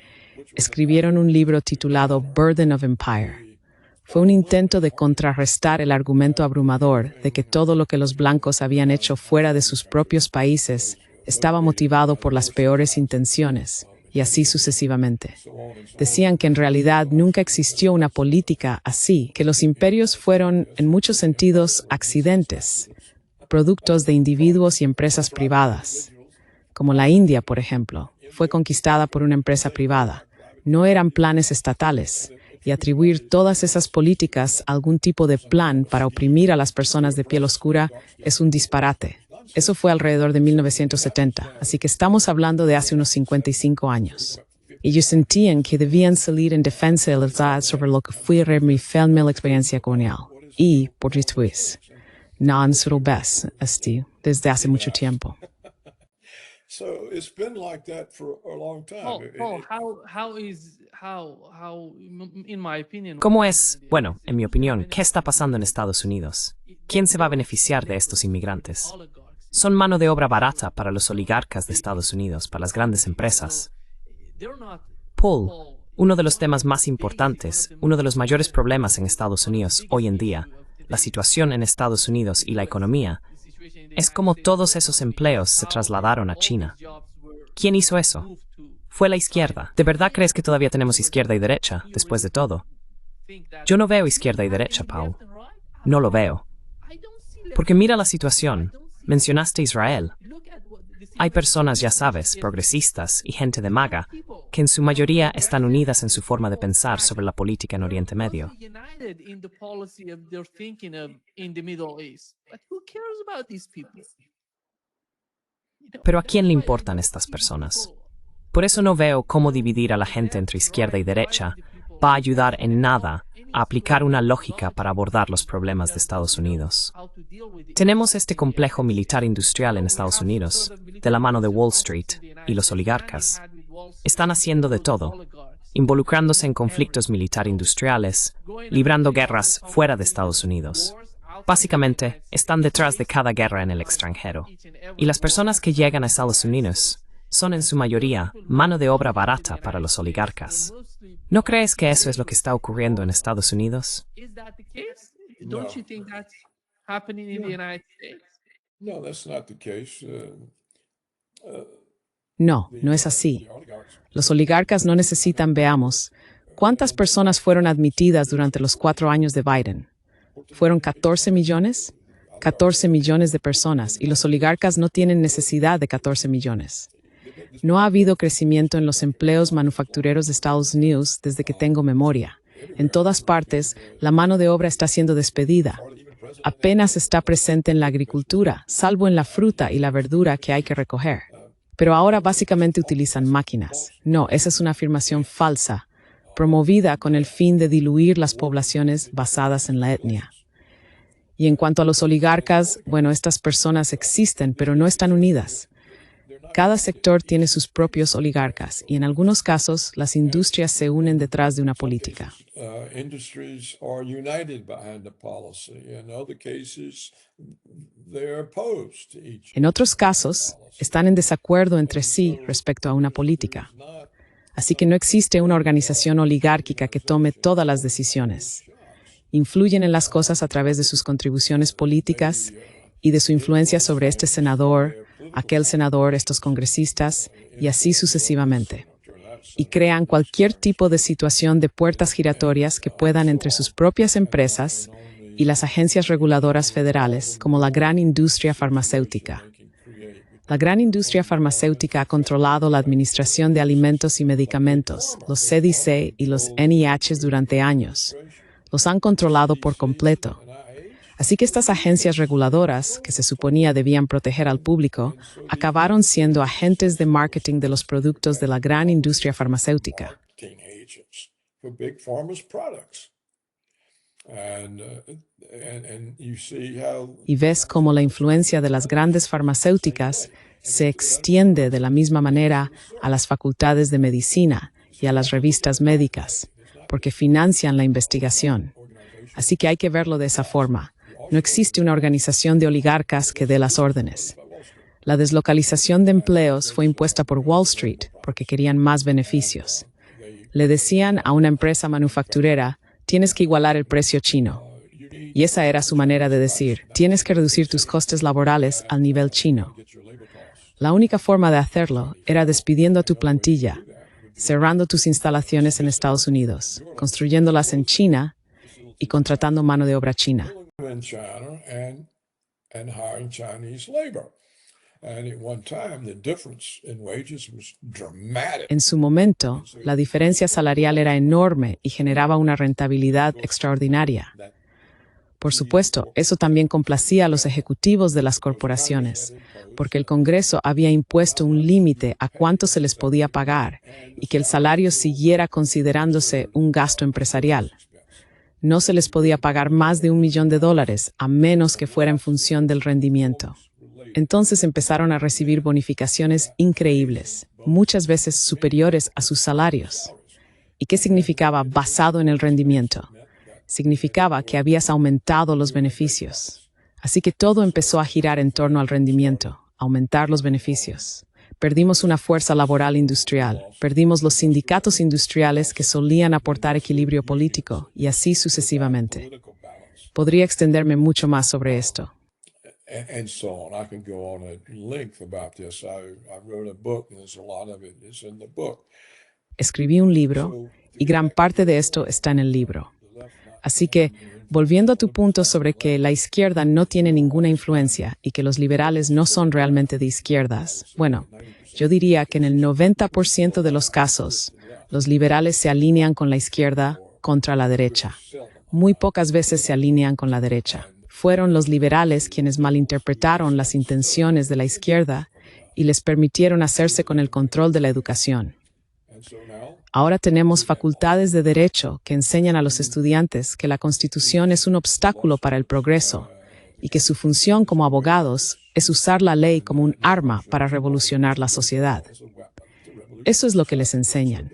escribieron un libro titulado Burden of Empire. Fue un intento de contrarrestar el argumento abrumador de que todo lo que los blancos habían hecho fuera de sus propios países estaba motivado por las peores intenciones, y así sucesivamente. Decían que en realidad nunca existió una política así, que los imperios fueron, en muchos sentidos, accidentes, productos de individuos y empresas privadas. Como la India, por ejemplo, fue conquistada por una empresa privada. No eran planes estatales, y atribuir todas esas políticas a algún tipo de plan para oprimir a las personas de piel oscura es un disparate. Eso fue alrededor de 1970, así que estamos hablando de hace unos 55 años. Ellos sentían que debían salir en defensa de la verdad sobre lo que fue mi feliz experiencia colonial. Y, por después, no han sido best, desde hace mucho tiempo. So it's been like that for a long time. In my opinion, ¿Cómo es, bueno, en mi opinión, qué está pasando en Estados Unidos? ¿Quién se va a beneficiar de estos inmigrantes? Son mano de obra barata para los oligarcas de Estados Unidos, para las grandes empresas. Paul, uno de los temas más importantes, uno de los mayores problemas en Estados Unidos hoy en día, la situación en Estados Unidos y la economía, es como todos esos empleos se trasladaron a China. ¿Quién hizo eso? Fue la izquierda. ¿De verdad crees que todavía tenemos izquierda y derecha, después de todo? Yo no veo izquierda y derecha, Paul. No lo veo. Porque mira la situación. Mencionaste Israel. Hay personas, ya sabes, progresistas y gente de MAGA, que en su mayoría están unidas en su forma de pensar sobre la política en Oriente Medio. Pero ¿a quién le importan estas personas? Por eso no veo cómo dividir a la gente entre izquierda y derecha va a ayudar en nada a aplicar una lógica para abordar los problemas de Estados Unidos. Tenemos este complejo militar industrial en Estados Unidos, de la mano de Wall Street y los oligarcas. Están haciendo de todo, involucrándose en conflictos militar-industriales, librando guerras fuera de Estados Unidos. Básicamente, están detrás de cada guerra en el extranjero. Y las personas que llegan a Estados Unidos son en su mayoría mano de obra barata para los oligarcas. ¿No crees que eso es lo que está ocurriendo en Estados Unidos? No, that's not the case. No, no es así. Los oligarcas no necesitan, veamos, ¿cuántas personas fueron admitidas durante los 4 años de Biden? ¿Fueron 14 millones? 14 millones de personas, y los oligarcas no tienen necesidad de 14 millones. No ha habido crecimiento en los empleos manufactureros de Estados Unidos desde que tengo memoria. En todas partes, la mano de obra está siendo despedida. Apenas está presente en la agricultura, salvo en la fruta y la verdura que hay que recoger. Pero ahora básicamente utilizan máquinas. No, esa es una afirmación falsa, promovida con el fin de diluir las poblaciones basadas en la etnia. Y en cuanto a los oligarcas, bueno, estas personas existen, pero no están unidas. Cada sector tiene sus propios oligarcas y en algunos casos las industrias se unen detrás de una política. Industries are united behind the policy. In other cases, they're opposed to each. En otros casos, están en desacuerdo entre sí respecto a una política. Así que no existe una organización oligárquica que tome todas las decisiones. Influyen en las cosas a través de sus contribuciones políticas y de su influencia sobre este senador, aquel senador, estos congresistas, y así sucesivamente. Y crean cualquier tipo de situación de puertas giratorias que puedan entre sus propias empresas y las agencias reguladoras federales, como la gran industria farmacéutica. La gran industria farmacéutica ha controlado la administración de alimentos y medicamentos, los CDC y los NIH durante años. Los han controlado por completo. Así que estas agencias reguladoras, que se suponía debían proteger al público, acabaron siendo agentes de marketing de los productos de la gran industria farmacéutica. Y ves cómo la influencia de las grandes farmacéuticas se extiende de la misma manera a las facultades de medicina y a las revistas médicas, porque financian la investigación. Así que hay que verlo de esa forma. No existe una organización de oligarcas que dé las órdenes. La deslocalización de empleos fue impuesta por Wall Street porque querían más beneficios. Le decían a una empresa manufacturera, tienes que igualar el precio chino. Y esa era su manera de decir, tienes que reducir tus costes laborales al nivel chino. La única forma de hacerlo era despidiendo a tu plantilla, cerrando tus instalaciones en Estados Unidos, construyéndolas en China y contratando mano de obra china. In China and hiring Chinese labor. And at one time, the difference in wages was dramatic. En su momento, la diferencia salarial era enorme y generaba una rentabilidad extraordinaria. Por supuesto, eso también complacía a los ejecutivos de las corporaciones, porque el Congreso había impuesto un límite a cuánto se les podía pagar y que el salario siguiera considerándose un gasto empresarial. No se les podía pagar más de $1 millón a menos que fuera en función del rendimiento. Entonces empezaron a recibir bonificaciones increíbles, muchas veces superiores a sus salarios. ¿Y qué significaba basado en el rendimiento? Significaba que habías aumentado los beneficios. Así que todo empezó a girar en torno al rendimiento, aumentar los beneficios. Perdimos una fuerza laboral industrial, perdimos los sindicatos industriales que solían aportar equilibrio político, y así sucesivamente. Podría extenderme mucho más sobre esto. And so on. I can go on at length about this. I wrote a book, and there's a lot of it is in the book. Escribí un libro, y gran parte de esto está en el libro. Así que, volviendo a tu punto sobre que la izquierda no tiene ninguna influencia y que los liberales no son realmente de izquierdas, bueno, yo diría que en el 90% de los casos, los liberales se alinean con la izquierda contra la derecha. Muy pocas veces se alinean con la derecha. Fueron los liberales quienes malinterpretaron las intenciones de la izquierda y les permitieron hacerse con el control de la educación. Ahora tenemos facultades de derecho que enseñan a los estudiantes que la Constitución es un obstáculo para el progreso y que su función como abogados es usar la ley como un arma para revolucionar la sociedad. Eso es lo que les enseñan.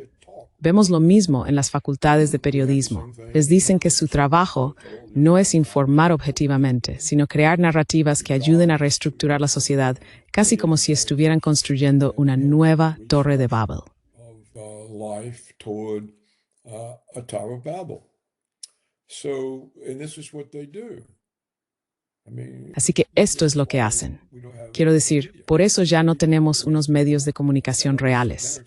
Vemos lo mismo en las facultades de periodismo. Les dicen que su trabajo no es informar objetivamente, sino crear narrativas que ayuden a reestructurar la sociedad, casi como si estuvieran construyendo una nueva Torre de Babel. Life toward a Tower of Babel. So, and this is what they do. Así que esto es lo que hacen. Quiero decir, por eso ya no tenemos unos medios de comunicación reales.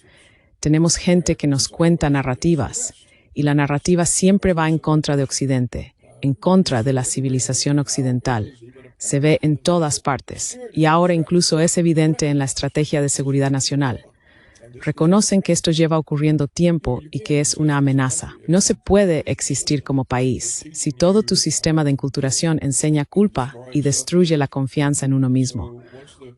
Tenemos gente que nos cuenta narrativas, y la narrativa siempre va en contra de Occidente, en contra de la civilización occidental. Se ve en todas partes, y ahora incluso es evidente en la estrategia de seguridad nacional. Reconocen que esto lleva ocurriendo tiempo y que es una amenaza. No se puede existir como país si todo tu sistema de enculturación enseña culpa y destruye la confianza en uno mismo.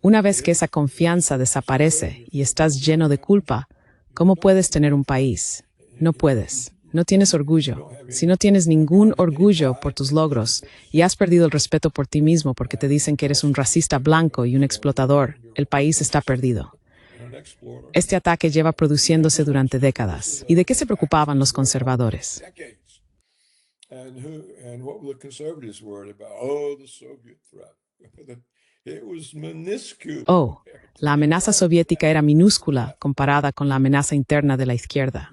Una vez que esa confianza desaparece y estás lleno de culpa, ¿cómo puedes tener un país? No puedes. No tienes orgullo. Si no tienes ningún orgullo por tus logros y has perdido el respeto por ti mismo porque te dicen que eres un racista blanco y un explotador, el país está perdido. Este ataque lleva produciéndose durante décadas. ¿Y de qué se preocupaban los conservadores? decades. And what were the conservatives worried about? Oh, the Soviet threat. It was minuscule. Oh, la amenaza soviética era minúscula comparada con la amenaza interna de la izquierda.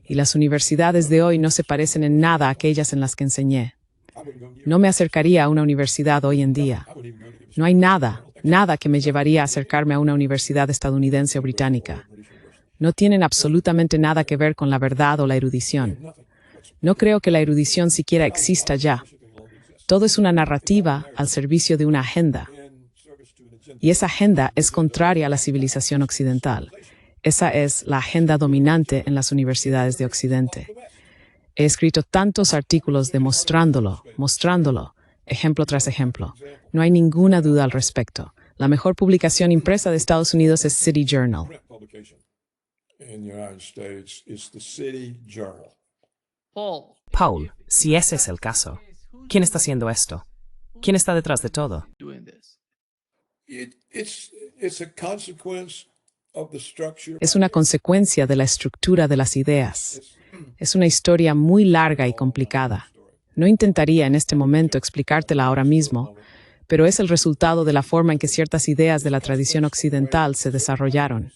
Y las universidades de hoy no se parecen en nada a aquellas en las que enseñé. No me acercaría a una universidad hoy en día. No hay nada que me llevaría a acercarme a una universidad estadounidense o británica. No tienen absolutamente nada que ver con la verdad o la erudición. No creo que la erudición siquiera exista ya. Todo es una narrativa al servicio de una agenda. Y esa agenda es contraria a la civilización occidental. Esa es la agenda dominante en las universidades de Occidente. He escrito tantos artículos demostrándolo, ejemplo tras ejemplo. No hay ninguna duda al respecto. La mejor publicación impresa de Estados Unidos es City Journal. In the United States, it's the City Journal. Paul, si ese es el caso, ¿quién está haciendo esto? ¿Quién está detrás de todo? doing this. It's a consequence of the structure. Es una consecuencia de la estructura de las ideas. Es una historia muy larga y complicada. No intentaría en este momento explicártela ahora mismo, pero es el resultado de la forma en que ciertas ideas de la tradición occidental se desarrollaron.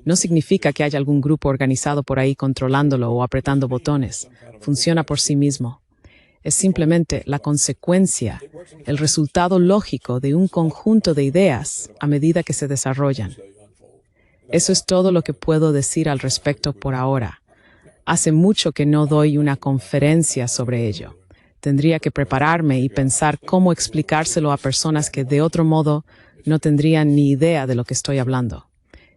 No significa que haya algún grupo organizado por ahí controlándolo o apretando botones. Funciona por sí mismo. Es simplemente la consecuencia, el resultado lógico de un conjunto de ideas a medida que se desarrollan. Eso es todo lo que puedo decir al respecto por ahora. Hace mucho que no doy una conferencia sobre ello. Tendría que prepararme y pensar cómo explicárselo a personas que de otro modo no tendrían ni idea de lo que estoy hablando.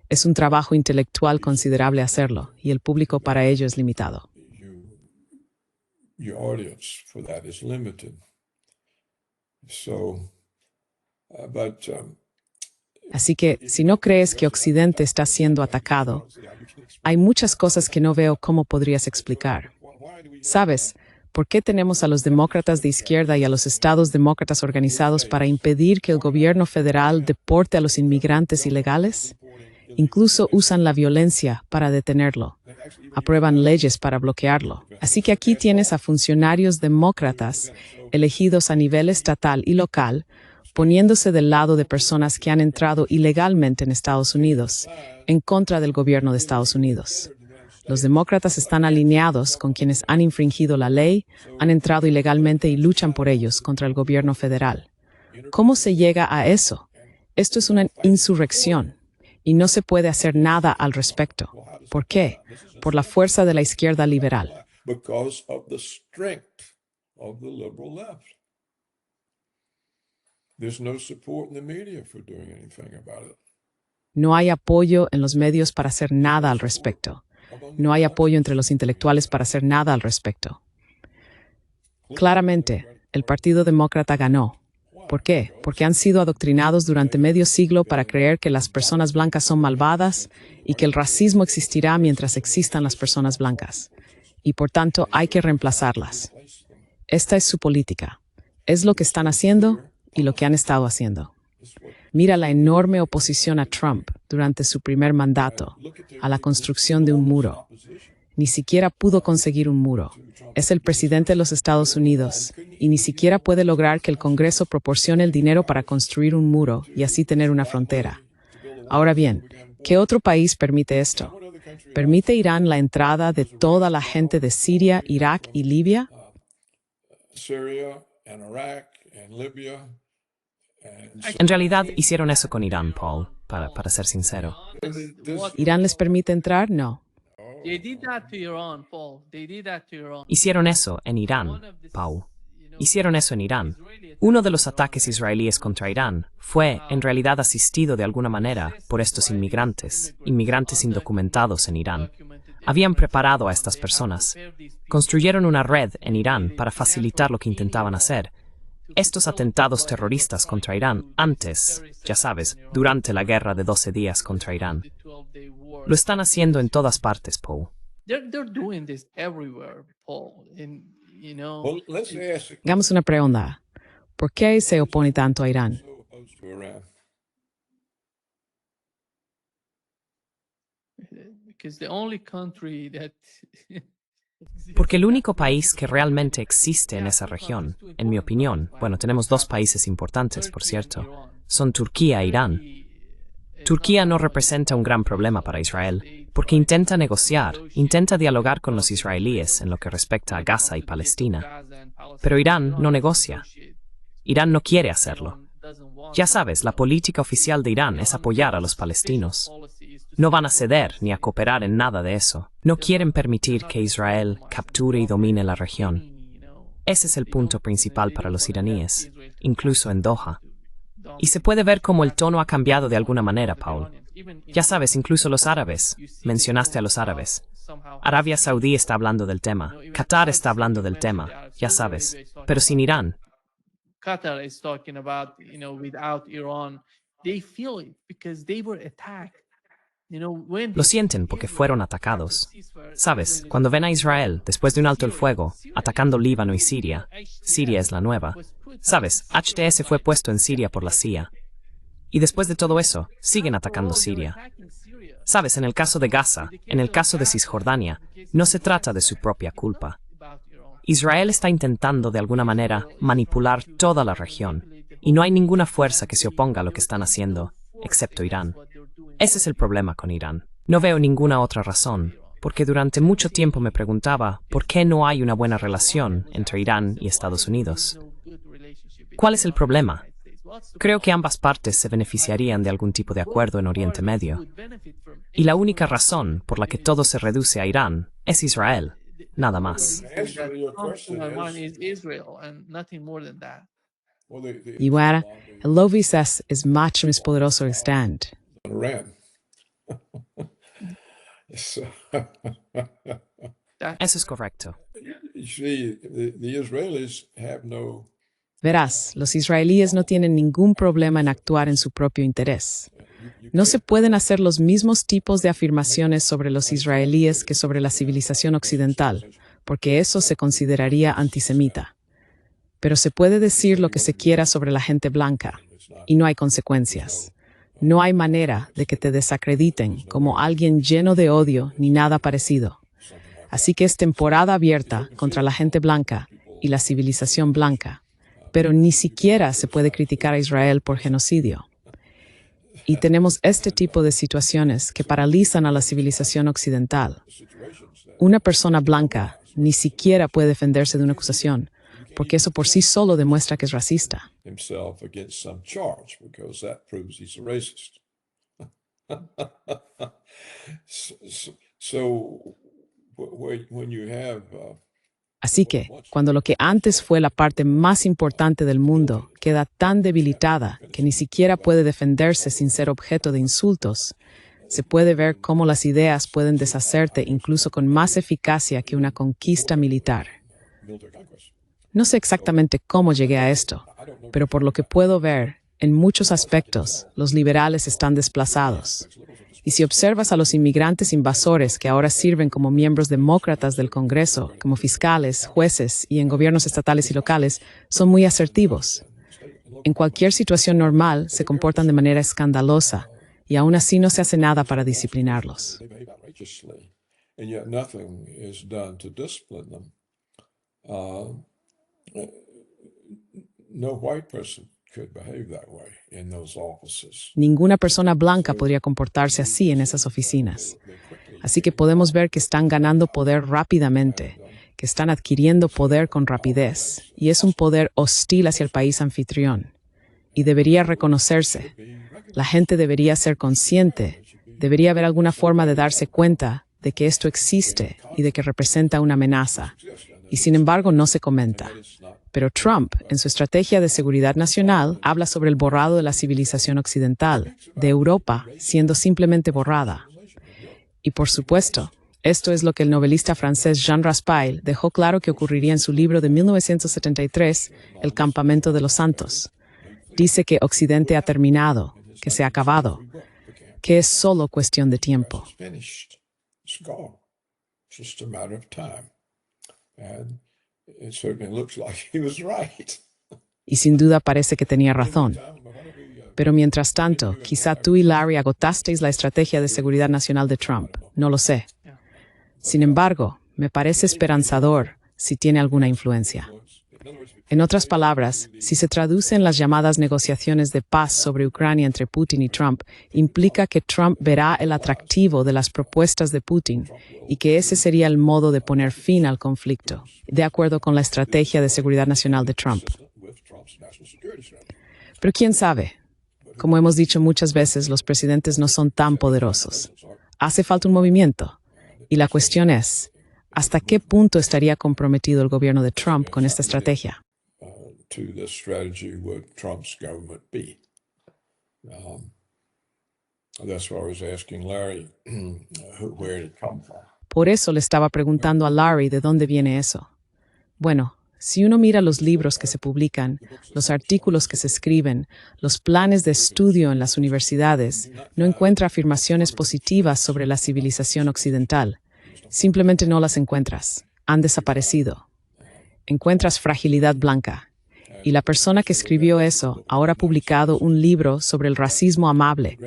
Es un trabajo intelectual considerable hacerlo, y el público para ello es limitado. Your audience for that is limited. So, Así que, si no crees que Occidente está siendo atacado, hay muchas cosas que no veo cómo podrías explicar. ¿Sabes por qué tenemos a los demócratas de izquierda y a los estados demócratas organizados para impedir que el gobierno federal deporte a los inmigrantes ilegales? Incluso usan la violencia para detenerlo. Aprueban leyes para bloquearlo. Así que aquí tienes a funcionarios demócratas elegidos a nivel estatal y local, poniéndose del lado de personas que han entrado ilegalmente en Estados Unidos, en contra del gobierno de Estados Unidos. Los demócratas están alineados con quienes han infringido la ley, han entrado ilegalmente y luchan por ellos contra el gobierno federal. ¿Cómo se llega a eso? Esto es una insurrección. Y no se puede hacer nada al respecto. ¿Por qué? Por la fuerza de la izquierda liberal. because of the strength of the liberal left. There's no support in the media for doing anything about it. No hay apoyo en los medios para hacer nada al respecto. No hay apoyo entre los intelectuales para hacer nada al respecto. Claramente, el Partido Demócrata ganó. ¿Por qué? Porque han sido adoctrinados durante medio siglo para creer que las personas blancas son malvadas y que el racismo existirá mientras existan las personas blancas. Y por tanto, hay que reemplazarlas. Esta es su política. Es lo que están haciendo y lo que han estado haciendo. Mira la enorme oposición a Trump durante su primer mandato, a la construcción de un muro. Ni siquiera pudo conseguir un muro. Es el presidente de los Estados Unidos y ni siquiera puede lograr que el Congreso proporcione el dinero para construir un muro y así tener una frontera. Ahora bien, ¿qué otro país permite esto? ¿Permite Irán la entrada de toda la gente de Siria, Irak y Libia? Syria and Iraq and Libya. En realidad hicieron eso con Irán, Paul, para ser sincero. ¿Irán les permite entrar? No. They did that to Iran, Paul. They did that to Iran. Hicieron eso en Irán, Paul. Hicieron eso en Irán. Uno de los ataques israelíes contra Irán fue, en realidad, asistido de alguna manera por estos inmigrantes indocumentados en Irán. Habían preparado a estas personas. Construyeron una red en Irán para facilitar lo que intentaban hacer. Estos atentados terroristas contra Irán antes, ya sabes, durante la guerra de 12 días contra Irán. Lo están haciendo en todas partes, Paul. They're doing this everywhere, Paul. And, you know, Well, let's ask Hagamos una pregunta. ¿Por qué se opone tanto a Irán? opposed to Iran. because the only country that Porque el único país que realmente existe en esa región, en mi opinión, bueno, tenemos dos países importantes, por cierto, son Turquía e Irán. Turquía no representa un gran problema para Israel, porque intenta negociar, intenta dialogar con los israelíes en lo que respecta a Gaza y Palestina. Pero Irán no negocia. Irán no quiere hacerlo. Ya sabes, la política oficial de Irán es apoyar a los palestinos. No van a ceder ni a cooperar en nada de eso. No quieren permitir que Israel capture y domine la región. Ese es el punto principal para los iraníes, incluso en Doha. Y se puede ver cómo el tono ha cambiado de alguna manera, Paul. Ya sabes, incluso los árabes. Mencionaste a los árabes. Arabia Saudí está hablando del tema. Qatar está hablando del tema. Ya sabes. Pero sin Irán. Qatar is talking about, without Iran, they feel it because they were attacked. Lo sienten porque fueron atacados. Sabes, cuando ven a Israel, después de un alto el fuego, atacando Líbano y Siria, Siria es la nueva. Sabes, HTS fue puesto en Siria por la CIA. Y después de todo eso, siguen atacando Siria. Sabes, en el caso de Gaza, en el caso de Cisjordania, no se trata de su propia culpa. Israel está intentando de alguna manera manipular toda la región, y no hay ninguna fuerza que se oponga a lo que están haciendo, excepto Irán. Ese es el problema con Irán. No veo ninguna otra razón, porque durante mucho tiempo me preguntaba por qué no hay una buena relación entre Irán y Estados Unidos. ¿Cuál es el problema? Creo que ambas partes se beneficiarían de algún tipo de acuerdo en Oriente Medio. Y la única razón por la que todo se reduce a Irán es Israel, nada más. Igual, el Lovisas es mucho más poderoso que Stand. Iran. So, Eso es correcto. you see, the Israelis have no. Verás, los israelíes no tienen ningún problema en actuar en su propio interés. No se pueden hacer los mismos tipos de afirmaciones sobre los israelíes que sobre la civilización occidental, porque eso se consideraría antisemita. Pero se puede decir lo que se quiera sobre la gente blanca, y no hay consecuencias. No hay manera de que te desacrediten como alguien lleno de odio ni nada parecido. Así que es temporada abierta contra la gente blanca y la civilización blanca, pero ni siquiera se puede criticar a Israel por genocidio. Y tenemos este tipo de situaciones que paralizan a la civilización occidental. Una persona blanca ni siquiera puede defenderse de una acusación, porque eso por sí solo demuestra que es racista. Himself against some charge because that proves he's a racist. So when you have Así que, cuando lo que antes fue la parte más importante del mundo queda tan debilitada que ni siquiera puede defenderse sin ser objeto de insultos, se puede ver cómo las ideas pueden deshacerte incluso con más eficacia que una conquista militar. No sé exactamente cómo llegué a esto, pero por lo que puedo ver, en muchos aspectos, los liberales están desplazados. Y si observas a los inmigrantes invasores que ahora sirven como miembros demócratas del Congreso, como fiscales, jueces y en gobiernos estatales y locales, son muy asertivos. En cualquier situación normal se comportan de manera escandalosa y aún así no se hace nada para disciplinarlos. and yet nothing is done to discipline them. No white person could behave that way in those offices. Ninguna persona blanca podría comportarse así en esas oficinas. Así que podemos ver que están ganando poder rápidamente, que están adquiriendo poder con rapidez, y es un poder hostil hacia el país anfitrión. Y debería reconocerse. La gente debería ser consciente, debería haber alguna forma de darse cuenta de que esto existe y de que representa una amenaza. Y sin embargo no se comenta. Pero Trump, en su estrategia de seguridad nacional, habla sobre el borrado de la civilización occidental, de Europa siendo simplemente borrada. Y por supuesto, esto es lo que el novelista francés Jean Raspail dejó claro que ocurriría en su libro de 1973, El campamento de los santos. Dice que Occidente ha terminado, que se ha acabado, que es solo cuestión de tiempo. It's finished. It's gone. It's just a matter of time. And it certainly looks like he was right. Y sin duda parece que tenía razón. Pero mientras tanto, quizá tú y Larry agotasteis la estrategia de seguridad nacional de Trump. No lo sé. Sin embargo, me parece esperanzador si tiene alguna influencia. En otras palabras, si se traduce en las llamadas negociaciones de paz sobre Ucrania entre Putin y Trump, implica que Trump verá el atractivo de las propuestas de Putin y que ese sería el modo de poner fin al conflicto, de acuerdo con la estrategia de seguridad nacional de Trump. Pero quién sabe. Como hemos dicho muchas veces, los presidentes no son tan poderosos. Hace falta un movimiento. Y la cuestión es, ¿hasta qué punto estaría comprometido el gobierno de Trump con esta estrategia? To this strategy would Trump's government be? That's why I was asking Larry where did it come from. Por eso le estaba preguntando a Larry de dónde viene eso. Bueno, si uno mira los libros que se publican, los artículos que se escriben, los planes de estudio en las universidades, no encuentra afirmaciones positivas sobre la civilización occidental. Simplemente no las encuentras. Han desaparecido. Encuentras fragilidad blanca. Y la persona que escribió eso ahora ha publicado un libro sobre el racismo amable,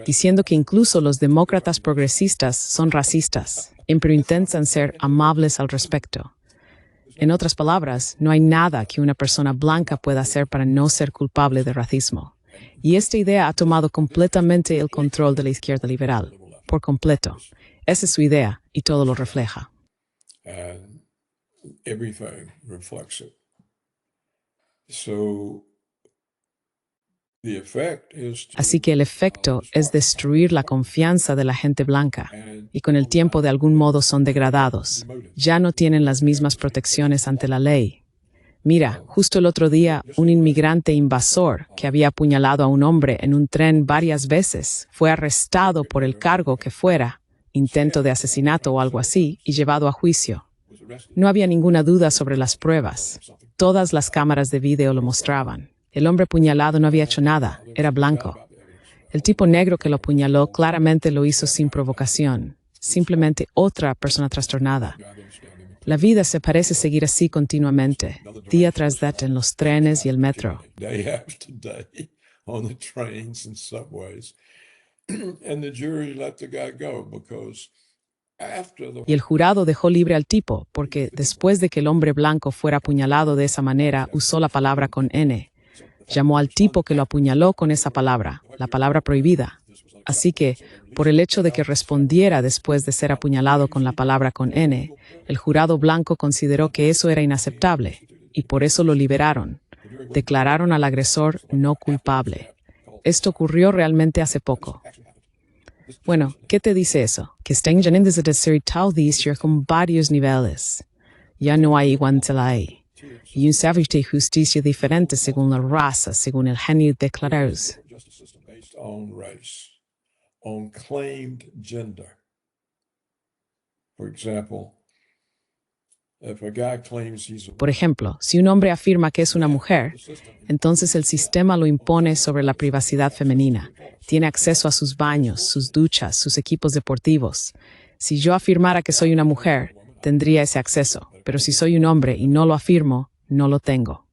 diciendo que incluso los demócratas progresistas son racistas, pero intentan ser amables al respecto. En otras palabras, no hay nada que una persona blanca pueda hacer para no ser culpable de racismo. Y esta idea ha tomado completamente el control de la izquierda liberal, por completo. Esa es su idea, y todo lo refleja. And everything reflects it. So the effect is Así que el efecto es destruir la confianza de la gente blanca, y con el tiempo de algún modo son degradados. Ya no tienen las mismas protecciones ante la ley. Mira, justo el otro día, un inmigrante invasor que había apuñalado a un hombre en un tren varias veces fue arrestado por el cargo que fuera, intento de asesinato o algo así, y llevado a juicio. No había ninguna duda sobre las pruebas. Todas las cámaras de video lo mostraban. El hombre apuñalado no había hecho nada, era blanco. El tipo negro que lo apuñaló claramente lo hizo sin provocación, simplemente otra persona trastornada. La vida se parece seguir así continuamente, día tras día en los trenes y el metro. day after day on the trains and subways. And the jury let the guy go because after the Y el jurado dejó libre al tipo, porque después de que el hombre blanco fuera apuñalado de esa manera, usó la palabra con N. Llamó al tipo que lo apuñaló con esa palabra, la palabra prohibida. Así que, por el hecho de que respondiera después de ser apuñalado con la palabra con N, el jurado blanco consideró que eso era inaceptable, y por eso lo liberaron. Declararon al agresor no culpable. Esto ocurrió realmente hace poco. Bueno, ¿qué te dice eso? Que están llenando de ser tal vez con varios niveles. Ya no hay igualdad. Y un servicio de justicia diferente según la raza, según el género declarados. based on race, on claimed gender. For example, if a guy claims he's a Por ejemplo, si un hombre afirma que es una mujer, entonces el sistema lo impone sobre la privacidad femenina. Tiene acceso a sus baños, sus duchas, sus equipos deportivos. Si yo afirmara que soy una mujer, tendría ese acceso, pero si soy un hombre y no lo afirmo, no lo tengo.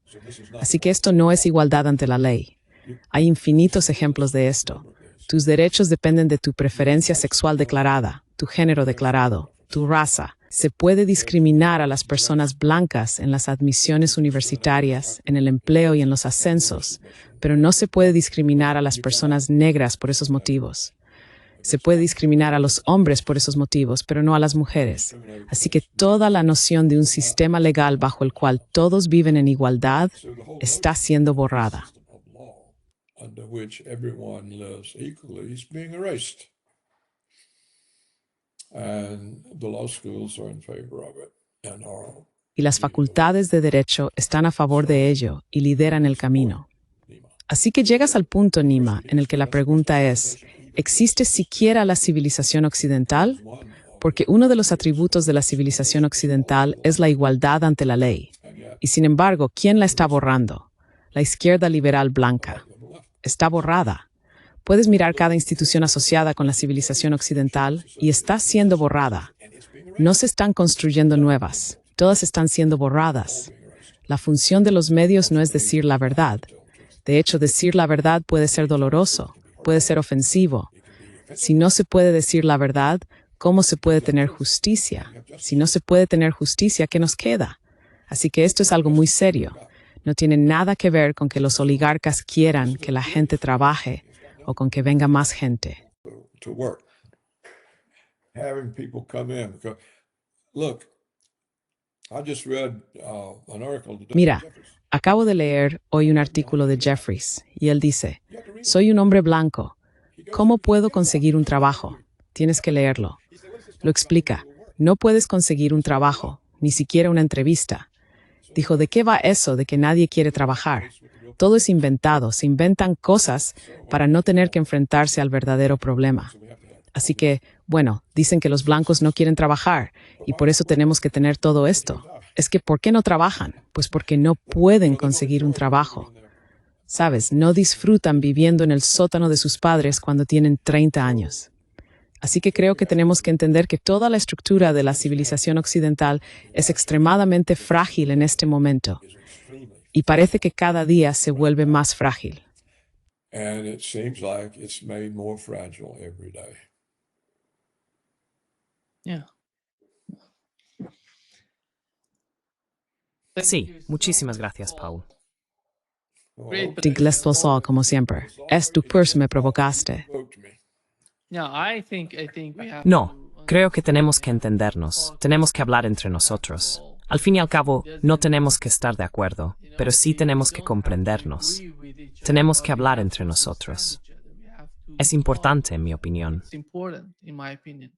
Así que esto no es igualdad ante la ley. Hay infinitos ejemplos de esto. Tus derechos dependen de tu preferencia sexual declarada, tu género declarado, tu raza. Se puede discriminar a las personas blancas en las admisiones universitarias, en el empleo y en los ascensos, pero no se puede discriminar a las personas negras por esos motivos. Se puede discriminar a los hombres por esos motivos, pero no a las mujeres. Así que toda la noción de un sistema legal bajo el cual todos viven en igualdad está siendo borrada. of law under which everyone lives equally is being erased. And the law schools are in favor of it and are Y las facultades de derecho están a favor de ello y lideran el camino. Así que llegas al punto, Nima, en el que la pregunta es, ¿existe siquiera la civilización occidental? Porque uno de los atributos de la civilización occidental es la igualdad ante la ley. Y sin embargo, ¿quién la está borrando? La izquierda liberal blanca. Está borrada. Puedes mirar cada institución asociada con la civilización occidental y está siendo borrada. No se están construyendo nuevas. Todas están siendo borradas. La función de los medios no es decir la verdad. De hecho, decir la verdad puede ser doloroso, puede ser ofensivo. Si no se puede decir la verdad, ¿cómo se puede tener justicia? Si no se puede tener justicia, ¿qué nos queda? Así que esto es algo muy serio. No tiene nada que ver con que los oligarcas quieran que la gente trabaje o con que venga más gente. to work. Having people come in. Because, look, I just read an article today. Mira, acabo de leer hoy un artículo de Jeffries y él dice, soy un hombre blanco. ¿Cómo puedo conseguir un trabajo? Tienes que leerlo. Lo explica. No puedes conseguir un trabajo, ni siquiera una entrevista. Dijo, ¿de qué va eso de que nadie quiere trabajar? Todo es inventado, se inventan cosas para no tener que enfrentarse al verdadero problema. Así que, bueno, dicen que los blancos no quieren trabajar y por eso tenemos que tener todo esto. Es que, ¿por qué no trabajan? Pues porque no pueden conseguir un trabajo. ¿Sabes? No disfrutan viviendo en el sótano de sus padres cuando tienen 30 años. Así que creo que tenemos que entender que toda la estructura de la civilización occidental es extremadamente frágil en este momento. Y parece que cada día se vuelve más frágil. And it seems like it's made more fragile every day. Yeah. Sí, muchísimas gracias, Paul. Great, but- Diglestoso, como siempre. Es tu curso me provocaste. Spoke to me. Yeah, I think we have No, to creo que tenemos que entendernos, tenemos que hablar entre nosotros. Al fin y al cabo, no tenemos que estar de acuerdo, pero sí tenemos que comprendernos. Tenemos que hablar entre nosotros. Es importante, en mi opinión. It's important, in my opinion.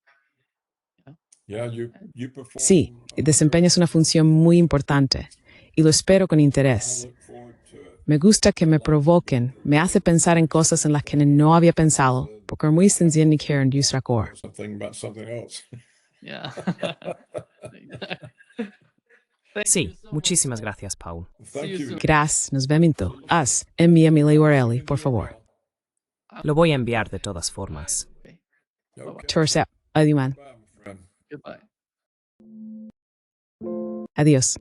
Yeah, you perform. Sí, desempeñas una función muy importante y lo espero con interés. Look forward to it. Me gusta que me provoquen, me hace pensar en cosas en las que no había pensado, porque muy sencillo que en Yusrakor. Something about something else. Yeah. Sí, muchísimas gracias, Paul. Thank you you. soon. Gracias, nos vemos. Envíame la URL, por favor. Lo voy a enviar de todas formas. Okay. Tursa, adiós. Bye, my friend. Goodbye. Adiós.